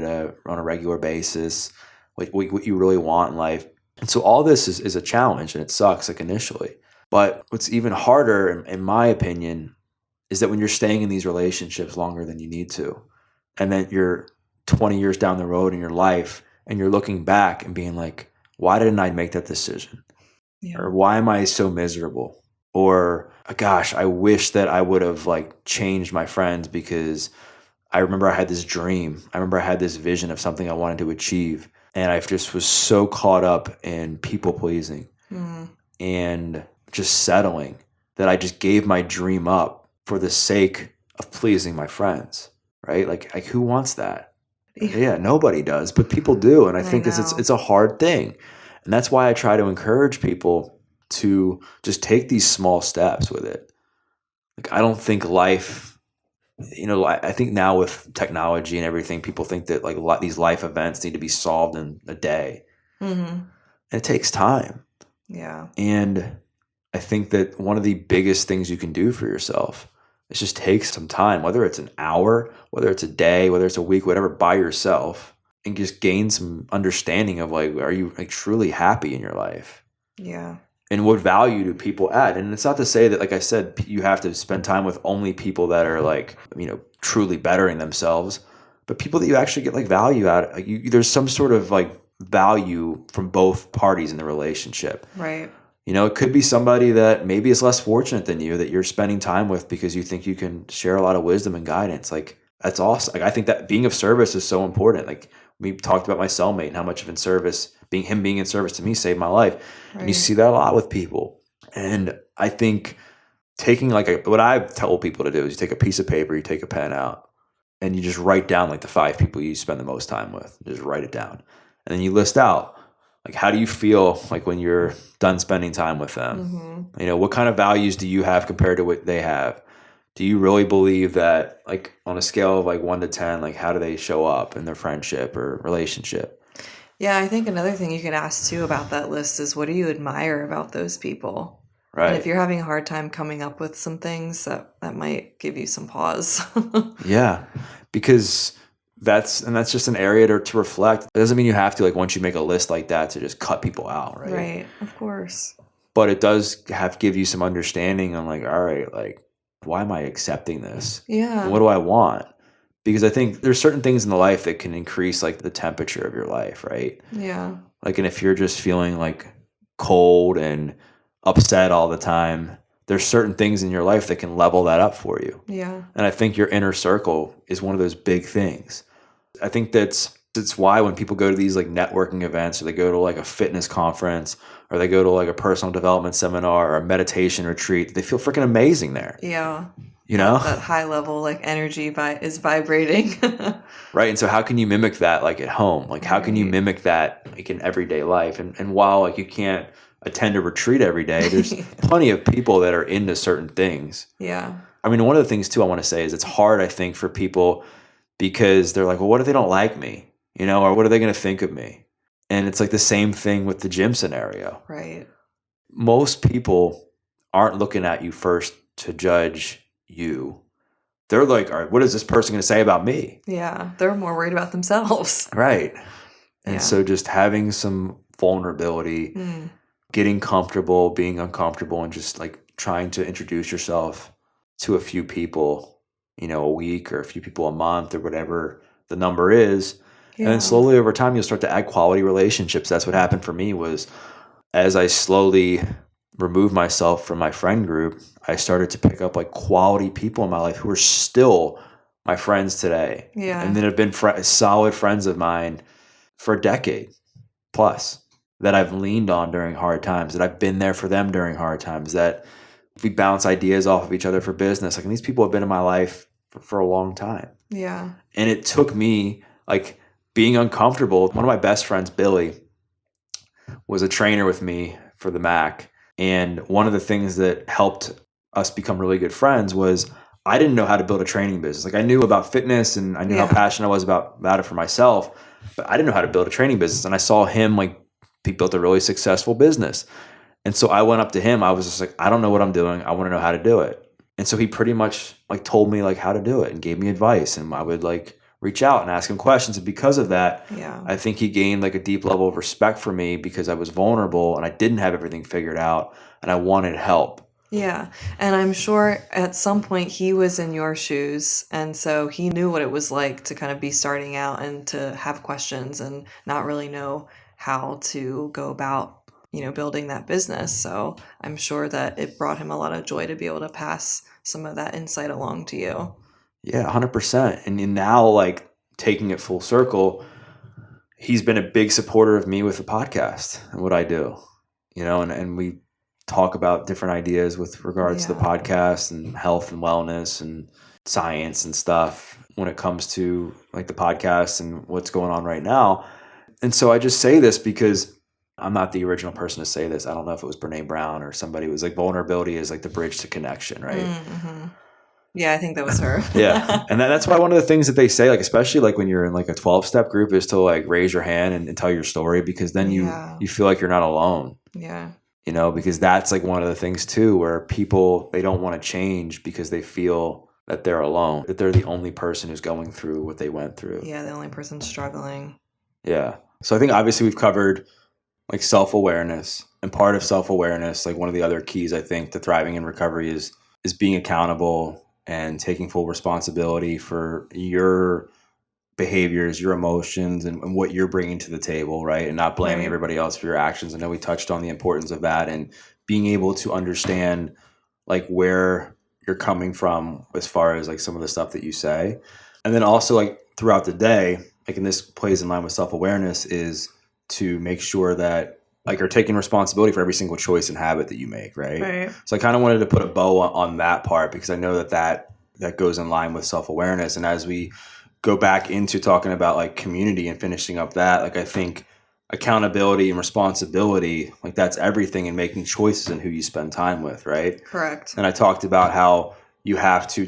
on a regular basis, like what you really want in life. And so all this is a challenge, and it sucks like initially. But what's even harder, in my opinion, is that when you're staying in these relationships longer than you need to, and then you're 20 years down the road in your life and you're looking back and being like, why didn't I make that decision? Yeah. Or why am I so miserable? Or gosh, I wish that I would have like changed my friends because I remember I had this dream. I remember I had this vision of something I wanted to achieve. And I just was so caught up in people pleasing and just settling that I just gave my dream up for the sake of pleasing my friends, right? Like who wants that? Yeah, nobody does, but people do. And I think it's a hard thing. And that's why I try to encourage people to just take these small steps with it. Like, I don't think life, I think now with technology and everything, people think that like these life events need to be solved in a day. Mm-hmm. And it takes time. Yeah. And I think that one of the biggest things you can do for yourself is just take some time, whether it's an hour, whether it's a day, whether it's a week, whatever, by yourself, and just gain some understanding of like, are you like truly happy in your life? Yeah. And what value do people add? And it's not to say that, like I said, you have to spend time with only people that are like, truly bettering themselves, but people that you actually get like value out of. Like there's some sort of like value from both parties in the relationship. Right. It could be somebody that maybe is less fortunate than you that you're spending time with because you think you can share a lot of wisdom and guidance. Like, that's awesome. Like, I think that being of service is so important. Like, we talked about my cellmate and how much of him being in service to me saved my life. Right. And you see that a lot with people. And I think taking what I tell people to do is you take a piece of paper, you take a pen out, and you just write down like the 5 people you spend the most time with. Just write it down. And then you list out, like, how do you feel like when you're done spending time with them? Mm-hmm. What kind of values do you have compared to what they have? Do you really believe that, like, on a scale of like 1 to 10, like, how do they show up in their friendship or relationship? Yeah, I think another thing you can ask too about that list is, what do you admire about those people? Right. And if you're having a hard time coming up with some things, that might give you some pause. Yeah, because that's just an area to reflect. It doesn't mean you have to, like, once you make a list like that, to just cut people out, right? Right, of course. But it does give you some understanding on, like, all right, like, why am I accepting this? Yeah. And what do I want? Because I think there's certain things in the life that can increase like the temperature of your life, right? Yeah. Like, and if you're just feeling like cold and upset all the time, there's certain things in your life that can level that up for you. Yeah. And I think your inner circle is one of those big things. I think that's why when people go to these like networking events, or they go to like a fitness conference, or they go to like a personal development seminar or a meditation retreat, they feel freaking amazing there. Yeah. you know? That high level like energy is vibrating. Right. And so how can you mimic that like at home? Like how can you mimic that like in everyday life? And while like you can't attend a retreat every day, there's plenty of people that are into certain things. Yeah. I mean, one of the things too I want to say is it's hard, I think, for people because they're like, well, what if they don't like me? You know, or what are they going to think of me? And it's like the same thing with the gym scenario. Right. Most people aren't looking at you first to judge you. They're like, all right, what is this person going to say about me? Yeah. They're more worried about themselves. Right. And Yeah. so just having some vulnerability, getting comfortable, being uncomfortable, and just like trying to introduce yourself to a few people, you know, a week or a few people a month or whatever the number is. Yeah. And then slowly over time, you'll start to add quality relationships. That's what happened for me was as I slowly removed myself from my friend group, I started to pick up like quality people in my life who are still my friends today. Yeah. And then have been solid friends of mine for a decade plus that I've leaned on during hard times, that I've been there for them during hard times, that we bounce ideas off of each other for business. Like, and these people have been in my life for a long time. Yeah. And it took me like being uncomfortable. One of my best friends, Billy, was a trainer with me for the Mac. And one of the things that helped us become really good friends was I didn't know how to build a training business. Like I knew about fitness and I knew how passionate I was about it for myself, but I didn't know how to build a training business. And I saw him like he built a really successful business. And so I went up to him. I was just like, I don't know what I'm doing. I want to know how to do it. And so he pretty much like told me like how to do it and gave me advice. And I would like reach out and ask him questions. And because of that, I think he gained like a deep level of respect for me because I was vulnerable and I didn't have everything figured out and I wanted help. Yeah. And I'm sure at some point he was in your shoes. And so he knew what it was like to kind of be starting out and to have questions and not really know how to go about, you know, building that business. So I'm sure that it brought him a lot of joy to be able to pass some of that insight along to you. Yeah, 100%. And now like taking it full circle, he's been a big supporter of me with the podcast and what I do, you know, and we talk about different ideas with regards to the podcast and health and wellness and science and stuff when it comes to like the podcast and what's going on right now. And so I just say this because I'm not the original person to say this. I don't know if it was Brene Brown or somebody who was like vulnerability is like the bridge to connection, right? Mm-hmm. Yeah, I think that was her. Yeah. And that's why one of the things that they say, like, especially like when you're in like a 12-step group is to like raise your hand and tell your story because then you feel like you're not alone. Yeah. You know, because that's like one of the things too, where people, they don't want to change because they feel that they're alone, that they're the only person who's going through what they went through. Yeah. The only person struggling. Yeah. So I think obviously we've covered like self-awareness, and part of self-awareness, like one of the other keys I think to thriving in recovery is being accountable and taking full responsibility for your behaviors, your emotions, and what you're bringing to the table, right? And not blaming everybody else for your actions. I know we touched on the importance of that and being able to understand like where you're coming from as far as like some of the stuff that you say. And then also like throughout the day, like, and this plays in line with self-awareness, is to make sure that like you're taking responsibility for every single choice and habit that you make, right? So I kind of wanted to put a bow on that part because I know that goes in line with self-awareness. And as we go back into talking about like community and finishing up that, like I think accountability and responsibility, like that's everything in making choices in who you spend time with, right? Correct. And I talked about how you have to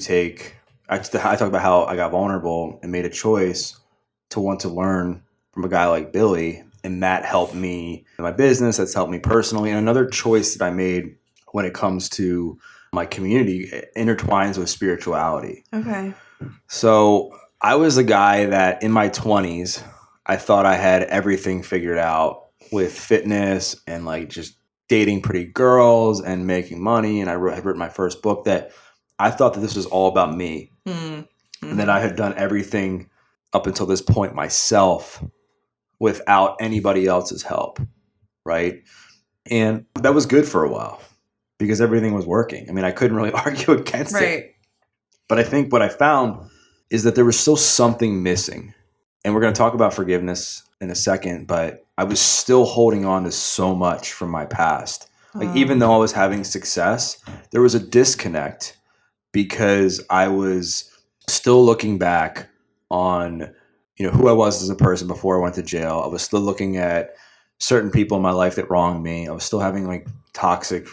I talked about how I got vulnerable and made a choice to want to learn from a guy like Billy. And that helped me in my business. That's helped me personally. And another choice that I made when it comes to my community intertwines with spirituality. Okay. So I was a guy that in my 20s, I thought I had everything figured out with fitness and like just dating pretty girls and making money. And I had written my first book that I thought that this was all about me. Mm-hmm. And that I had done everything up until this point myself without anybody else's help, right? And that was good for a while because everything was working. I mean, I couldn't really argue against it. But I think what I found is that there was still something missing. And we're going to talk about forgiveness in a second, but I was still holding on to so much from my past. Like even though I was having success, there was a disconnect because I was still looking back on, who I was as a person before I went to jail. I was still looking at certain people in my life that wronged me. I was still having like toxic,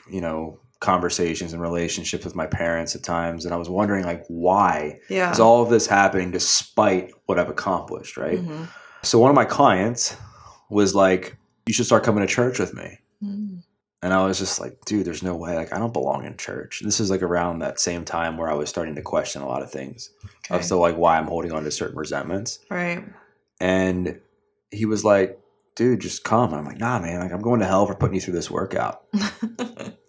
conversations and relationships with my parents at times. And I was wondering like, why is all of this happening despite what I've accomplished, right? Mm-hmm. So one of my clients was like, you should start coming to church with me. Mm. And I was just like, dude, there's no way. Like, I don't belong in church. This is like around that same time where I was starting to question a lot of things. Okay. Of still like why I'm holding on to certain resentments. Right. And he was like, dude, just come. And I'm like, nah, man, like I'm going to hell for putting you through this workout.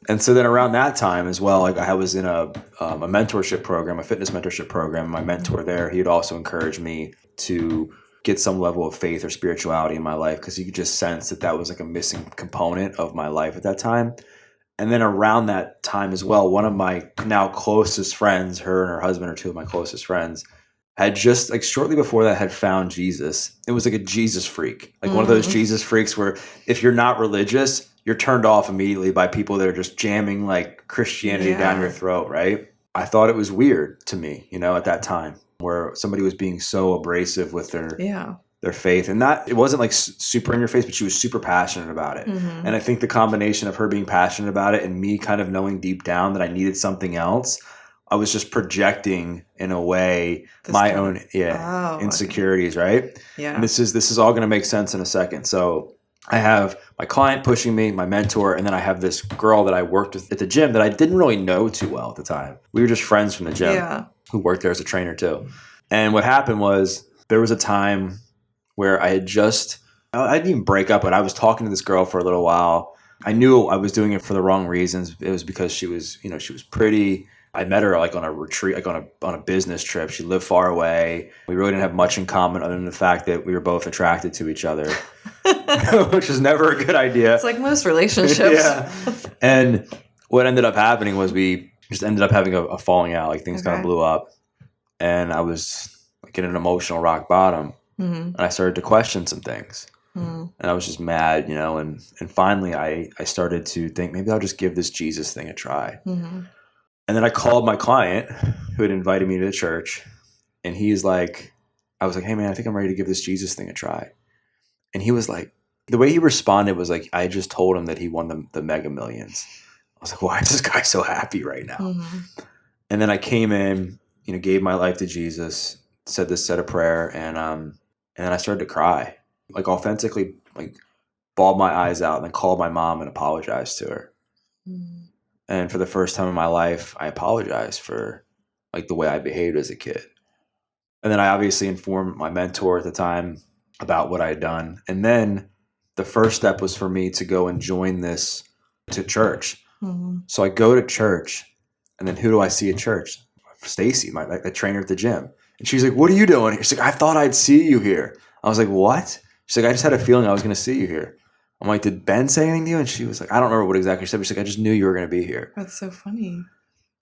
And so then around that time as well, like I was in a mentorship program, a fitness mentorship program. My mentor there, he had also encouraged me to get some level of faith or spirituality in my life because he could just sense that was like a missing component of my life at that time. And then around that time as well, one of my now closest friends, her and her husband are two of my closest friends, had just like shortly before that had found Jesus. It was like a Jesus freak, like one of those Jesus freaks where if you're not religious, you're turned off immediately by people that are just jamming like Christianity down your throat, right? I thought it was weird to me, at that time where somebody was being so abrasive with their faith. And it wasn't like super in your face, but she was super passionate about it. Mm-hmm. And I think the combination of her being passionate about it and me kind of knowing deep down that I needed something else, I was just projecting in a way my own insecurities, okay. Right? Yeah. And this is all going to make sense in a second. So I have my client pushing me, my mentor, and then I have this girl that I worked with at the gym that I didn't really know too well at the time. We were just friends from the gym who worked there as a trainer too. And what happened was there was a time where I didn't even break up, but I was talking to this girl for a little while. I knew I was doing it for the wrong reasons. It was because she was pretty. I met her like on a retreat, like on a business trip. She lived far away. We really didn't have much in common other than the fact that we were both attracted to each other, which is never a good idea. It's like most relationships. Yeah. And what ended up happening was we just ended up having a falling out. Like things kind of blew up, and I was like in an emotional rock bottom, and I started to question some things. And I was just mad, and finally I started to think maybe I'll just give this Jesus thing a try. Mm-hmm. And then I called my client who had invited me to the church, and I was like, hey man, I think I'm ready to give this Jesus thing a try. And he was like, the way he responded was like, I just told him that he won the Mega Millions. I was like, why is this guy so happy right now? Mm-hmm. And then I came in, gave my life to Jesus, said this set of prayer, and then I started to cry, like authentically, like bawled my eyes out, and then called my mom and apologized to her. Mm. And for the first time in my life, I apologized for like the way I behaved as a kid. And then I obviously informed my mentor at the time about what I had done. And then the first step was for me to go and join this to church. Mm-hmm. So I go to church, and then who do I see at church? Stacy, the trainer at the gym. And she's like, what are you doing here? She's like, I thought I'd see you here. I was like, what? She's like, I just had a feeling I was going to see you here. I'm like, did Ben say anything to you? And she was like, I don't remember what exactly she said, but she's like, I just knew you were going to be here. That's so funny.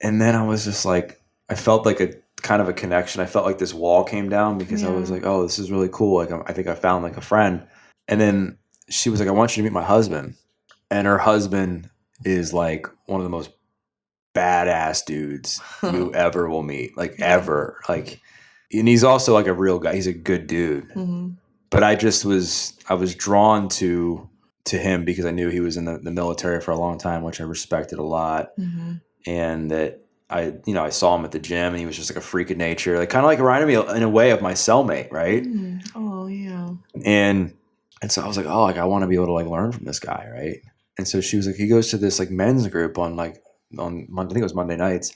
And then I was just like, I felt like a kind of a connection. I felt like this wall came down because I was like, oh, this is really cool. Like, I think I found like a friend. And then she was like, I want you to meet my husband. And her husband is like one of the most badass dudes you ever will meet, like ever. Like, and he's also like a real guy. He's a good dude. Mm-hmm. But I was drawn to him because I knew he was in the military for a long time, which I respected a lot. Mm-hmm. And that I saw him at the gym, and he was just like a freak of nature, like kind of like reminded me in a way of my cellmate, right? Oh yeah. And so I was like, oh, like I want to be able to like learn from this guy, right? And so she was like, he goes to this like men's group on Monday, I think it was Monday nights,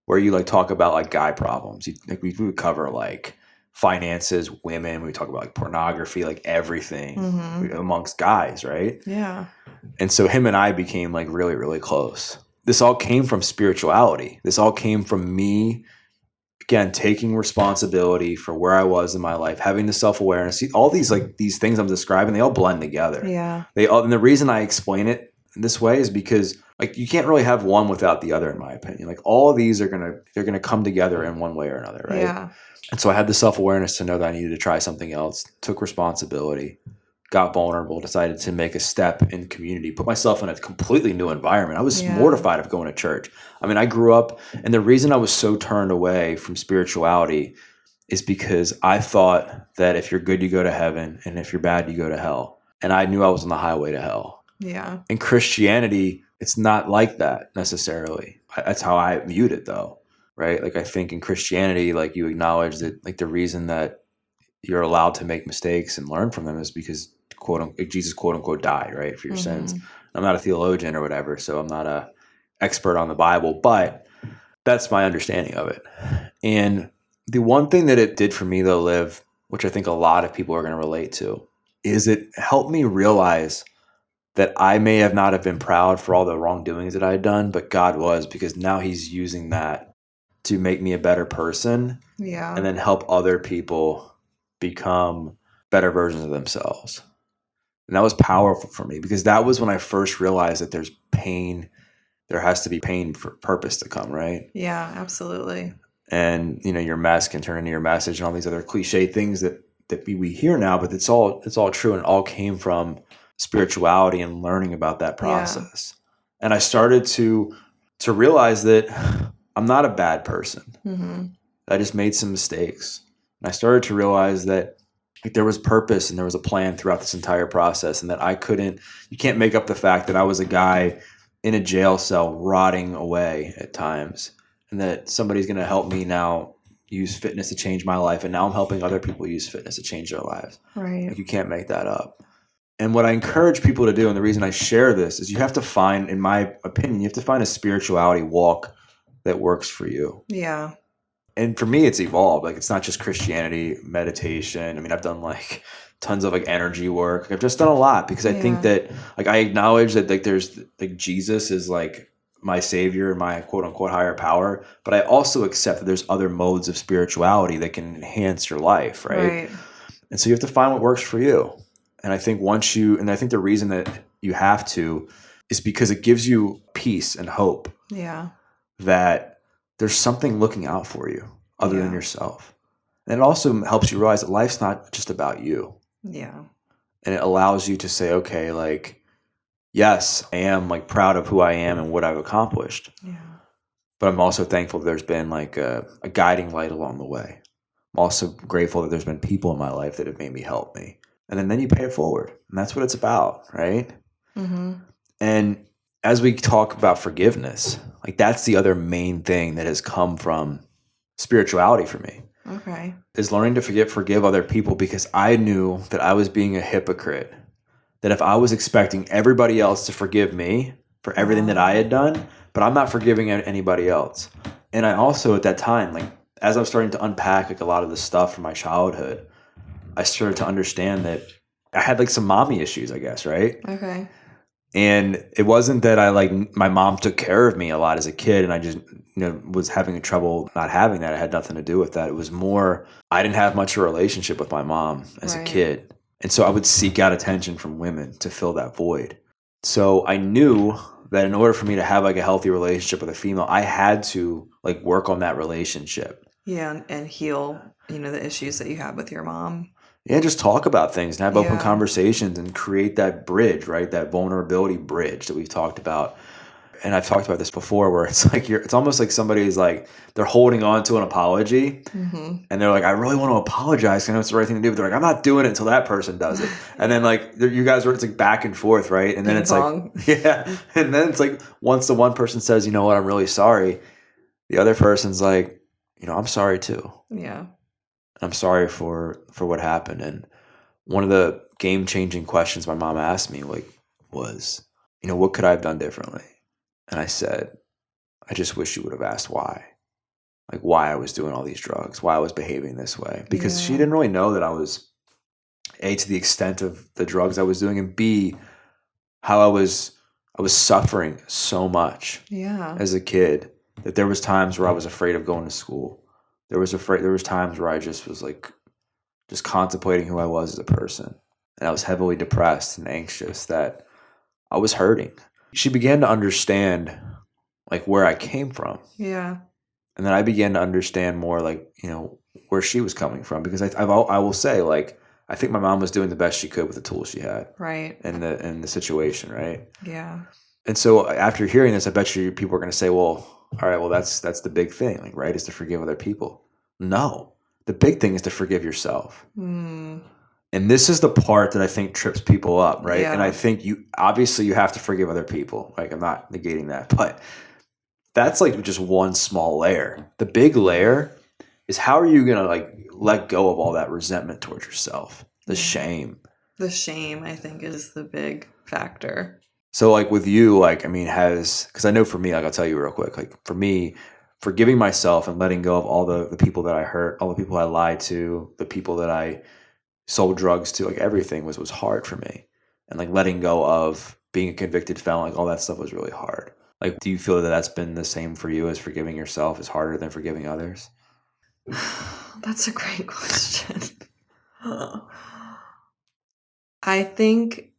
where you like talk about like guy problems. We would cover like finances, women, we talk about like pornography, like everything amongst guys, right? Yeah. And so him and I became like really, really close. This all came from spirituality. This all came from me, again, taking responsibility for where I was in my life, having the self-awareness. See, all these things I'm describing, they all blend together. Yeah. And the reason I explain it this way is because like you can't really have one without the other, in my opinion. Like all of these they're gonna come together in one way or another, right? Yeah. And so I had the self-awareness to know that I needed to try something else, took responsibility, got vulnerable, decided to make a step in community, put myself in a completely new environment. I was Yeah. mortified of going to church. I mean, I grew up, and the reason I was so turned away from spirituality is because I thought that if you're good, you go to heaven, and if you're bad, you go to hell. And I knew I was on the highway to hell. Yeah. In Christianity, it's not like that necessarily. That's how I viewed it, though, right? Like, I think in Christianity, like, you acknowledge that, like, the reason that you're allowed to make mistakes and learn from them is because Jesus quote unquote died, right, for your sins. I'm not a theologian or whatever, so I'm not a expert on the Bible, but that's my understanding of it. And the one thing that it did for me, though, Liv, which I think a lot of people are going to relate to, is it helped me realize that I may have not have been proud for all the wrongdoings that I had done, but God was, because now he's using that to make me a better person. Yeah. And then help other people become better versions of themselves. And that was powerful for me, because that was when I first realized that there's pain. There has to be pain for purpose to come, right? Yeah, absolutely. And, your mess can turn into your message and all these other cliche things that we hear now, but it's all true, and it all came from spirituality and learning about that process. Yeah. And I started to realize that I'm not a bad person. Mm-hmm. I just made some mistakes. And I started to realize that, like, there was purpose and there was a plan throughout this entire process, and that you can't make up the fact that I was a guy in a jail cell rotting away at times, and that somebody's going to help me now use fitness to change my life, and now I'm helping other people use fitness to change their lives. Right. Like, you can't make that up. And what I encourage people to do, and the reason I share this, is you have to find, in my opinion, you have to find a spirituality walk that works for you. Yeah. And for me, it's evolved. Like, it's not just Christianity, meditation. I mean, I've done like tons of like energy work. I've just done a lot, because I think that, like, I acknowledge that, like, there's like Jesus is like my savior and my quote unquote higher power, but I also accept that there's other modes of spirituality that can enhance your life, right? And so you have to find what works for you. And I think and I think the reason that you have to is because it gives you peace and hope. Yeah. That there's something looking out for you other than yourself. And it also helps you realize that life's not just about you. Yeah. And it allows you to say, okay, like, yes, I am like proud of who I am and what I've accomplished. Yeah. But I'm also thankful that there's been like a guiding light along the way. I'm also grateful that there's been people in my life that have made me help me. And then you pay it forward. And that's what it's about, right? Mm-hmm. And as we talk about forgiveness, like, that's the other main thing that has come from spirituality for me. Okay. Is learning to forgive other people, because I knew that I was being a hypocrite. That if I was expecting everybody else to forgive me for everything that I had done, but I'm not forgiving anybody else. And I also, at that time, like, as I was starting to unpack like a lot of the stuff from my childhood, I started to understand that I had like some mommy issues, I guess, right? Okay. And it wasn't that my mom took care of me a lot as a kid, and I just, was having trouble not having that. It had nothing to do with that. It was more, I didn't have much of a relationship with my mom as a kid. And so I would seek out attention from women to fill that void. So I knew that in order for me to have like a healthy relationship with a female, I had to like work on that relationship. Yeah. And heal, the issues that you had with your mom. Yeah, just talk about things and have open conversations and create that bridge, right? That vulnerability bridge that we've talked about. And I've talked about this before, where it's like it's almost like somebody's like, they're holding on to an apology, and they're like, I really want to apologize. I know it's the right thing to do, but they're like, I'm not doing it until that person does it. And then like you guys it's like back and forth, right? And then it's like, and then it's like, once the one person says, you know what, I'm really sorry, the other person's like, I'm sorry too. Yeah. I'm sorry for what happened. And one of the game-changing questions my mom asked me was, what could I have done differently? And I said, I just wish you would have asked why. Like, why I was doing all these drugs, why I was behaving this way. Because she didn't really know that I was, A, to the extent of the drugs I was doing, and B, how I was suffering so much as a kid, that there was times where I was afraid of going to school. There was times where I just was like, just contemplating who I was as a person. And I was heavily depressed and anxious, that I was hurting. She began to understand like where I came from. Yeah. And then I began to understand more like, where she was coming from, because I will say, like, I think my mom was doing the best she could with the tools she had. Right. In the situation, right? Yeah. And so after hearing this, I bet you people are going to say, well, all right, well, that's the big thing, like, right, is to forgive other people. No, the big thing is to forgive yourself. Mm. And this is the part that I think trips people up, right? Yeah. And I think you have to forgive other people. Like, I'm not negating that, but that's like just one small layer. The big layer is, how are you going to like let go of all that resentment towards yourself? The shame. The shame, I think, is the big factor. So like with you, like, I mean, because I know for me, like, I'll tell you real quick, like for me, forgiving myself and letting go of all the people that I hurt, all the people I lied to, the people that I sold drugs to, like everything was hard for me. And like letting go of being a convicted felon, like all that stuff was really hard. Like, do you feel that that's been the same for you, as forgiving yourself is harder than forgiving others? That's a great question. I think,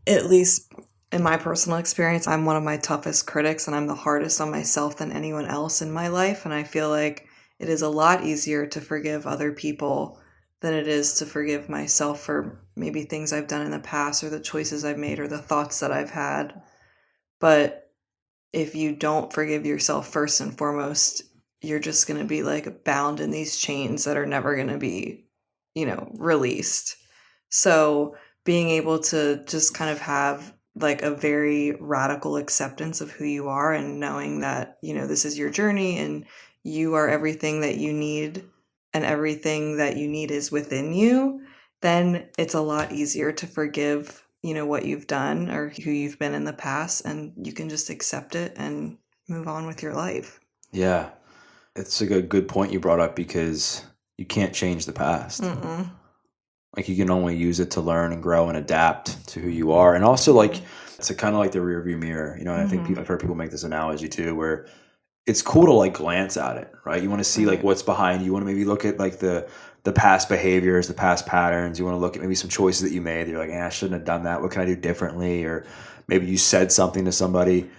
at least in my personal experience, I'm one of my toughest critics, and I'm the hardest on myself than anyone else in my life. And I feel like it is a lot easier to forgive other people than it is to forgive myself for maybe things I've done in the past, or the choices I've made, or the thoughts that I've had. But if you don't forgive yourself first and foremost, you're just going to be like bound in these chains that are never going to be, released. So being able to just kind of have like a very radical acceptance of who you are, and knowing that, this is your journey and you are everything that you need, and everything that you need is within you, then it's a lot easier to forgive, what you've done or who you've been in the past, and you can just accept it and move on with your life. Yeah. It's a good point you brought up, because you can't change the past. Mm-mm. Like, you can only use it to learn and grow and adapt to who you are. And also, like, it's kind of like the rear view mirror, and I think I've heard people make this analogy too, where it's cool to like glance at it, right? You want to see like what's behind you. You want to maybe look at like the past behaviors, the past patterns. You want to look at maybe some choices that you made. You're like, I shouldn't have done that. What can I do differently? Or maybe you said something to somebody.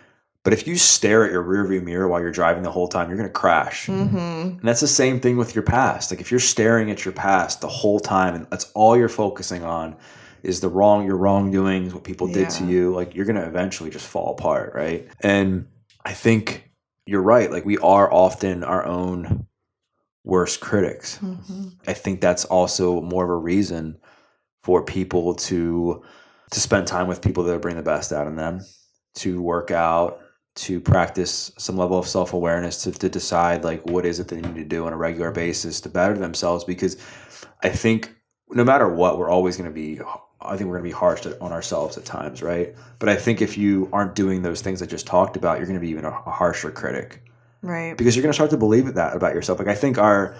But if you stare at your rearview mirror while you're driving the whole time, you're going to crash. And that's the same thing with your past. Like, if you're staring at your past the whole time and that's all you're focusing on is your wrongdoings, what people did to you, like, you're going to eventually just fall apart, right? And I think you're right. Like, we are often our own worst critics. I think that's also more of a reason for people to spend time with people that bring the best out of them, to work out, to practice some level of self-awareness, to decide like what is it they need to do on a regular basis to better themselves. Because I think no matter what, we're going to be harsh on ourselves at times, right? But I think if you aren't doing those things I just talked about, you're going to be even a harsher critic, Right? Because you're going to start to believe that about yourself. Like, I think our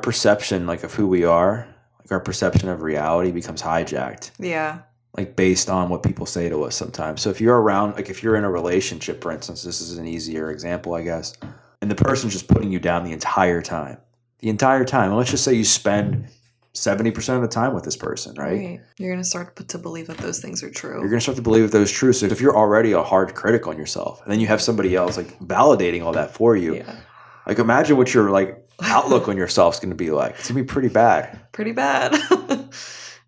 perception, like, of who we are, like our perception of reality, becomes hijacked. Yeah. Like, based on what people say to us sometimes. So if you're around, like, if you're in a relationship, for instance, this is an easier example, I guess, and the person's just putting you down the entire time, and let's just say you spend 70% of the time with this person, right? You're going to start to believe that those things are true. You're going to start to believe that those are true. So if you're already a hard critic on yourself, and then you have somebody else like validating all that for you, like, imagine what your like outlook on yourself is going to be like. It's going to be pretty bad. Pretty bad.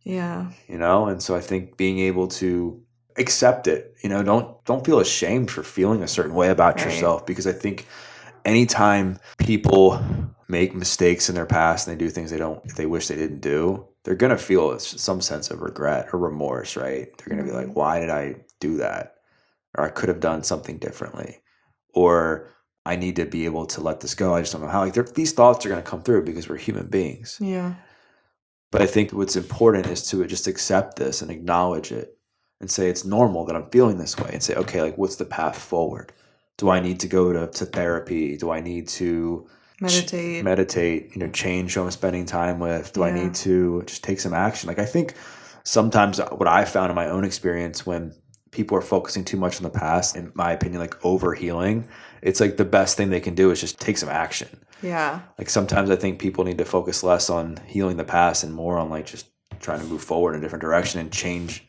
Yeah. And so I think being able to accept it, don't feel ashamed for feeling a certain way about yourself, because I think anytime people make mistakes in their past and they do things they wish they didn't do, they're going to feel some sense of regret or remorse, right? They're going to be like, why did I do that? Or I could have done something differently, or I need to be able to let this go. I just don't know how. Like, these thoughts are going to come through because we're human beings. Yeah. But I think what's important is to just accept this and acknowledge it and say it's normal that I'm feeling this way, and say, okay, like, what's the path forward? Do I need to go to therapy? Do I need to meditate, change who I'm spending time with? Do I need to just take some action? Like, I think sometimes what I found in my own experience, when people are focusing too much on the past, in my opinion, like over healing, it's like the best thing they can do is just take some action. Yeah. Like, sometimes I think people need to focus less on healing the past and more on like just trying to move forward in a different direction and change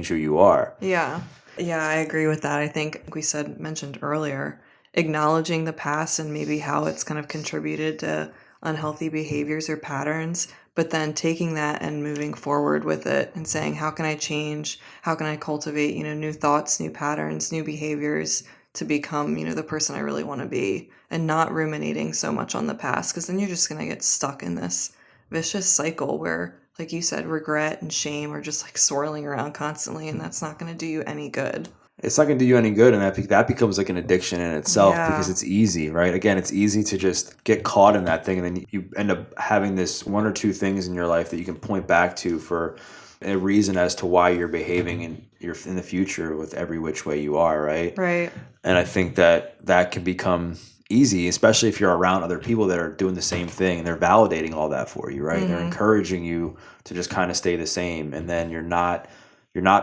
who you are. Yeah. Yeah, I agree with that. I think we mentioned earlier, acknowledging the past and maybe how it's kind of contributed to unhealthy behaviors or patterns, but then taking that and moving forward with it and saying, how can I change? How can I cultivate, new thoughts, new patterns, new behaviors to become, the person I really want to be, and not ruminating so much on the past, because then you're just going to get stuck in this vicious cycle where, like you said, regret and shame are just like swirling around constantly, and that's not going to do you any good. It's not going to do you any good, and that becomes like an addiction in itself because it's easy, right? Again, it's easy to just get caught in that thing, and then you end up having this one or two things in your life that you can point back to for a reason as to why you're behaving in the future with every which way you are, right? Right. And I think that can become easy, especially if you're around other people that are doing the same thing and they're validating all that for you, right? Mm-hmm. They're encouraging you to just kind of stay the same, and then you're not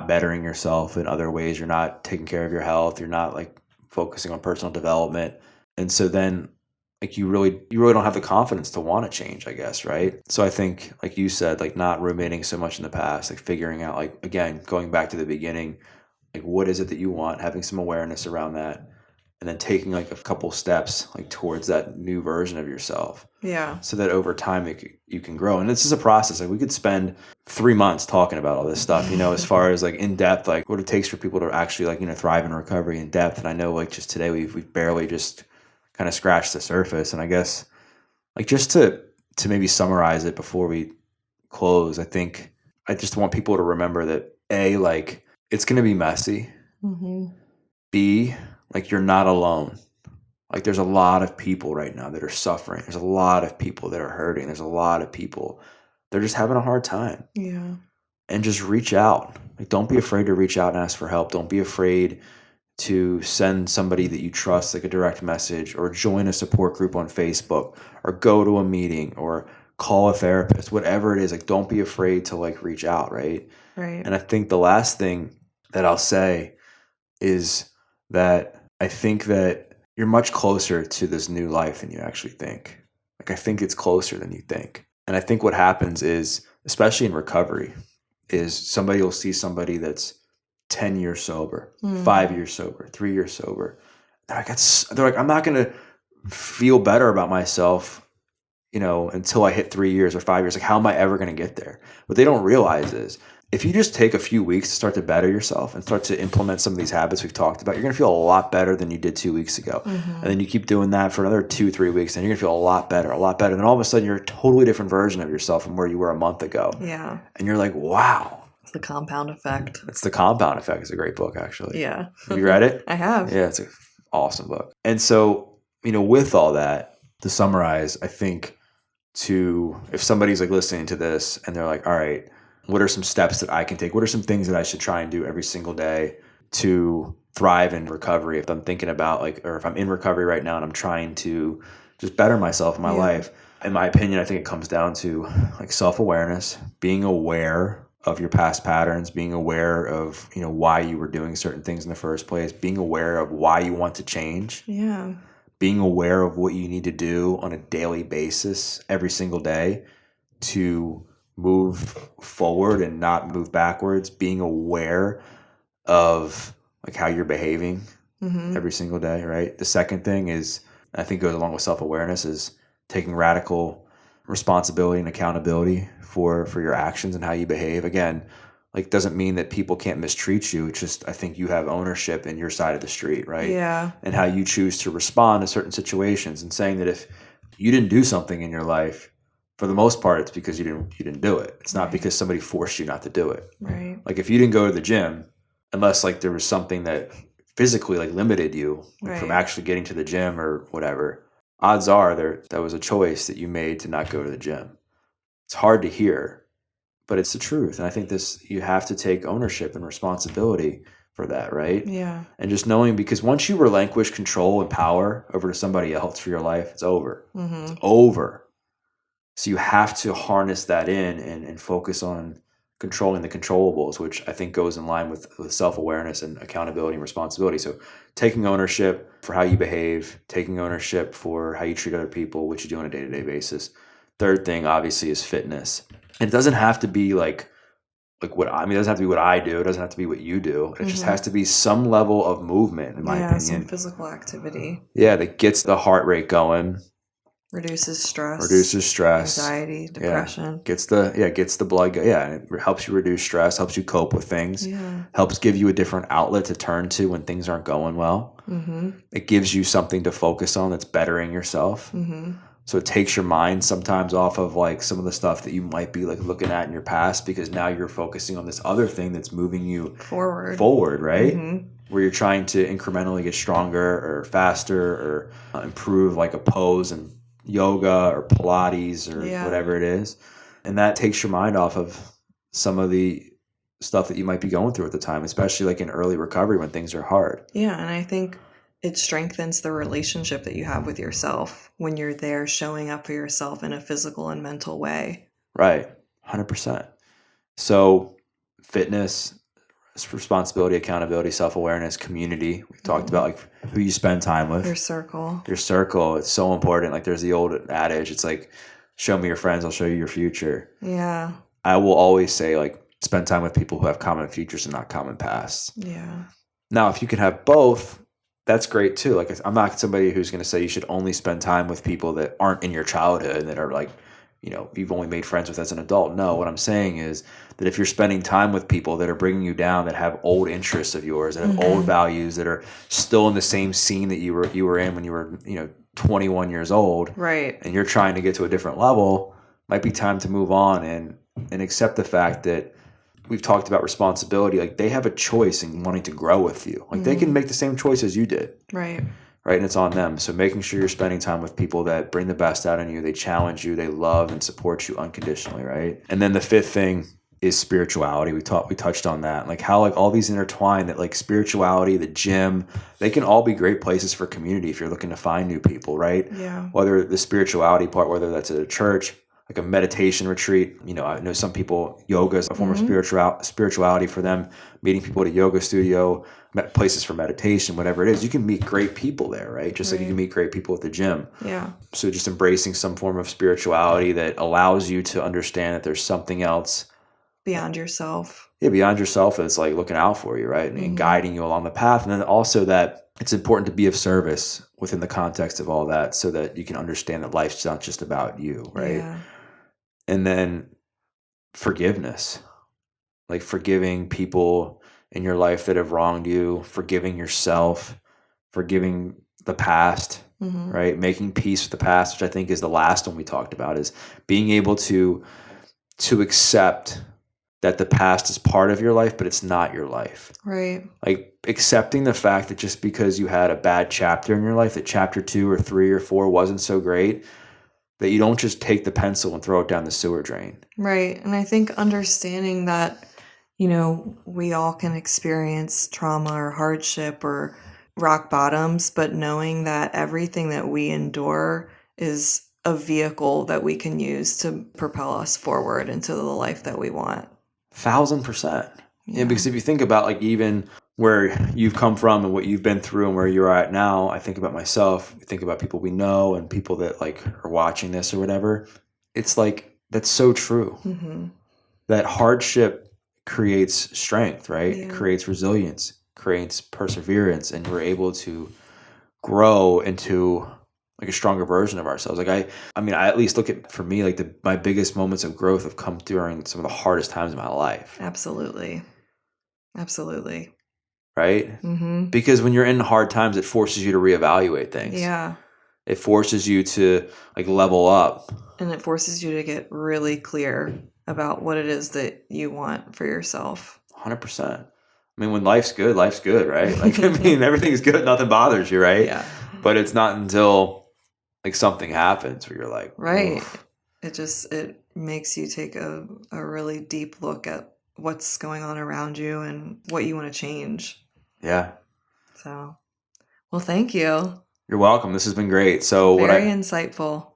bettering yourself in other ways. You're not taking care of your health. You're not like focusing on personal development. And so then like you really don't have the confidence to want to change, I guess, right? So I think, like you said, like not ruminating so much in the past, like figuring out, like, again, going back to the beginning, like what is it that you want, having some awareness around that, and then taking like a couple steps like towards that new version of yourself. Yeah. So that over time you can grow. And this is a process. Like we could spend 3 months talking about all this stuff, as far as like in depth, like what it takes for people to actually like, thrive in recovery in depth. And I know like just today we've barely just kind of scratched the surface. And I guess like just to maybe summarize it before we close, I think I just want people to remember that A, like it's going to be messy. Mm-hmm. B, like you're not alone. Like there's a lot of people right now that are suffering. There's a lot of people that are hurting. There's a lot of people they're just having a hard time. Yeah. And just reach out. Like don't be afraid to reach out and ask for help. Don't be afraid to send somebody that you trust like a direct message, or join a support group on Facebook, or go to a meeting, or call a therapist, whatever it is. Like don't be afraid to like reach out, right? Right. And I think the last thing that I'll say is that I think that you're much closer to this new life than you actually think. Like I think it's closer than you think. And I think what happens is, especially in recovery, is somebody will see somebody that's 10 years sober, 5 years sober, 3 years sober. They're like, I'm not going to feel better about myself, until I hit 3 years or 5 years. Like, how am I ever going to get there? What they don't realize is if you just take a few weeks to start to better yourself and start to implement some of these habits we've talked about, you're going to feel a lot better than you did 2 weeks ago. Mm-hmm. And then you keep doing that for another 2-3 weeks, and you're going to feel a lot better. And then all of a sudden, you're a totally different version of yourself from where you were a month ago. Yeah. And you're like, wow. It's the compound effect. It's the compound effect. It's a great book, actually. Yeah. Have you read it? I have. Yeah, it's an awesome book. And so, with all that, to summarize, I think if somebody's like listening to this and they're like, all right, what are some steps that I can take? What are some things that I should try and do every single day to thrive in recovery? If I'm thinking about or if I'm in recovery right now and I'm trying to just better myself in my life, in my opinion, I think it comes down to like self-awareness, being aware of your past patterns, being aware of, why you were doing certain things in the first place, being aware of why you want to change. Yeah. Being aware of what you need to do on a daily basis every single day to move forward and not move backwards. Being aware of like how you're behaving every single day, right? The second thing is, I think goes along with self-awareness, is taking radical responsibility and accountability for your actions and how you behave. Again, like doesn't mean that people can't mistreat you. It's just I think you have ownership in your side of the street, right? Yeah. And how you choose to respond to certain situations, and saying that if you didn't do something in your life, for the most part, it's because you didn't do it. It's not because somebody forced you not to do it. Right. Like if you didn't go to the gym, unless like there was something that physically like limited you from actually getting to the gym or whatever, odds are that was a choice that you made to not go to the gym. It's hard to hear, but it's the truth. And I think you have to take ownership and responsibility for that, right? Yeah. And just knowing, because once you relinquish control and power over to somebody else for your life, it's over. Mm-hmm. It's over. So you have to harness that in and focus on controlling the controllables, which I think goes in line with self-awareness and accountability and responsibility. So taking ownership for how you behave, taking ownership for how you treat other people, which you do on a day-to-day basis. Third thing, obviously, is fitness. And it doesn't have to be it doesn't have to be what I do. It doesn't have to be what you do. It just has to be some level of movement, in my opinion. Some physical activity. Yeah, that gets the heart rate going, Reduces stress, Reduces stress. anxiety, depression. Gets the blood. It helps you reduce stress, helps you cope with things. Yeah. Helps give you a different outlet to turn to when things aren't going well. Mm-hmm. It gives you something to focus on that's bettering yourself. Mm-hmm. So it takes your mind sometimes off of like some of the stuff that you might be like looking at in your past, because now you're focusing on this other thing that's moving you forward, right? Mm-hmm. Where you're trying to incrementally get stronger or faster or improve like a pose in yoga or Pilates or whatever it is. And that takes your mind off of some of the stuff that you might be going through at the time, especially like in early recovery when things are hard. Yeah, and I think it strengthens the relationship that you have with yourself when you're there showing up for yourself in a physical and mental way. Right. 100%. So fitness, responsibility, accountability, self-awareness, community. We talked about like who you spend time with. Your circle. It's so important. Like there's the old adage, it's like, show me your friends, I'll show you your future. Yeah. I will always say like spend time with people who have common futures and not common pasts. Yeah. Now, if you can have both, that's great too. Like I'm not somebody who's going to say you should only spend time with people that aren't in your childhood, that are like, you've only made friends with as an adult. No, what I'm saying is that if you're spending time with people that are bringing you down, that have old interests of yours, that have old values, that are still in the same scene that you were in when you were, 21 years old, right, and you're trying to get to a different level, might be time to move on and accept the fact that we've talked about responsibility. Like they have a choice in wanting to grow with you. Like they can make the same choice as you did. Right. And it's on them. So making sure you're spending time with people that bring the best out in you, they challenge you, they love and support you unconditionally, right? And then the fifth thing is spirituality. We touched on that. Like how like all these intertwine, that like spirituality, the gym, they can all be great places for community if you're looking to find new people, right? Yeah. Whether the spirituality part, whether that's at a church, like a meditation retreat. I know some people, yoga is a form of spirituality for them, meeting people at a yoga studio, places for meditation, whatever it is. You can meet great people there, right? Just like you can meet great people at the gym. Yeah. So just embracing some form of spirituality that allows you to understand that there's something else beyond yourself. Yeah, beyond yourself, that's like looking out for you, right? And guiding you along the path. And then also that it's important to be of service within the context of all that, so that you can understand that life's not just about you, right? Yeah. And then forgiveness, like forgiving people in your life that have wronged you, forgiving yourself, forgiving the past, right? Making peace with the past, which I think is the last one we talked about, is being able to accept that the past is part of your life, but it's not your life. Right. Like accepting the fact that just because you had a bad chapter in your life, that chapter 2 or 3 or 4 wasn't so great, that you don't just take the pencil and throw it down the sewer drain. Right. And I think understanding that, we all can experience trauma or hardship or rock bottoms, but knowing that everything that we endure is a vehicle that we can use to propel us forward into the life that we want. 1,000%. Yeah, because if you think about like even where you've come from and what you've been through and where you're at now, I think about myself, I think about people we know and people that like are watching this or whatever. It's like, that's so true. That hardship creates strength, right? Yeah. It creates resilience, creates perseverance, and we're able to grow into like a stronger version of ourselves. Like I at least look at, for me, like my biggest moments of growth have come during some of the hardest times of my life. Absolutely. Right? Because when you're in hard times, it forces you to reevaluate things. Yeah. It forces you to like level up. And it forces you to get really clear about what it is that you want for yourself. 100%. I mean, when life's good, right? Like, I mean, everything's good, nothing bothers you, right? Yeah. But it's not until like something happens where you're like, right. Oof. It makes you take a really deep look at what's going on around you and what you want to change. Yeah. So, well, thank you. You're welcome. This has been great. So very insightful.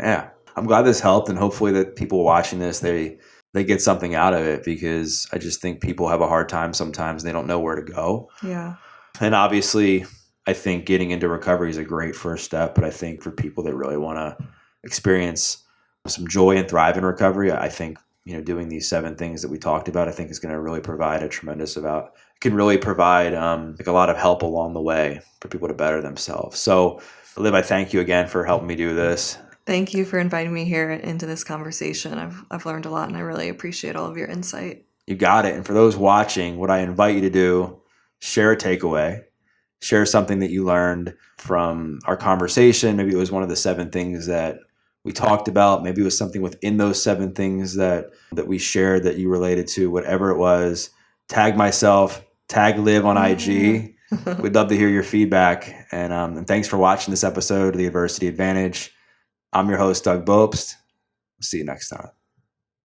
Yeah. I'm glad this helped, and hopefully that people watching this, they get something out of it, because I just think people have a hard time sometimes. They don't know where to go. Yeah. And obviously, I think getting into recovery is a great first step, but I think for people that really want to experience some joy and thrive in recovery, I think, doing these 7 things that we talked about, I think is going to really provide like a lot of help along the way for people to better themselves. So Liv, I thank you again for helping me do this. Thank you for inviting me here into this conversation. I've learned a lot, and I really appreciate all of your insight. You got it. And for those watching, what I invite you to do, share a takeaway, share something that you learned from our conversation. Maybe it was one of the 7 things that we talked about. Maybe it was something within those 7 things that we shared that you related to, whatever it was. Tag myself, tag Liv on IG. We'd love to hear your feedback. And thanks for watching this episode of The Adversity Advantage. I'm your host, Doug Bopst. See you next time.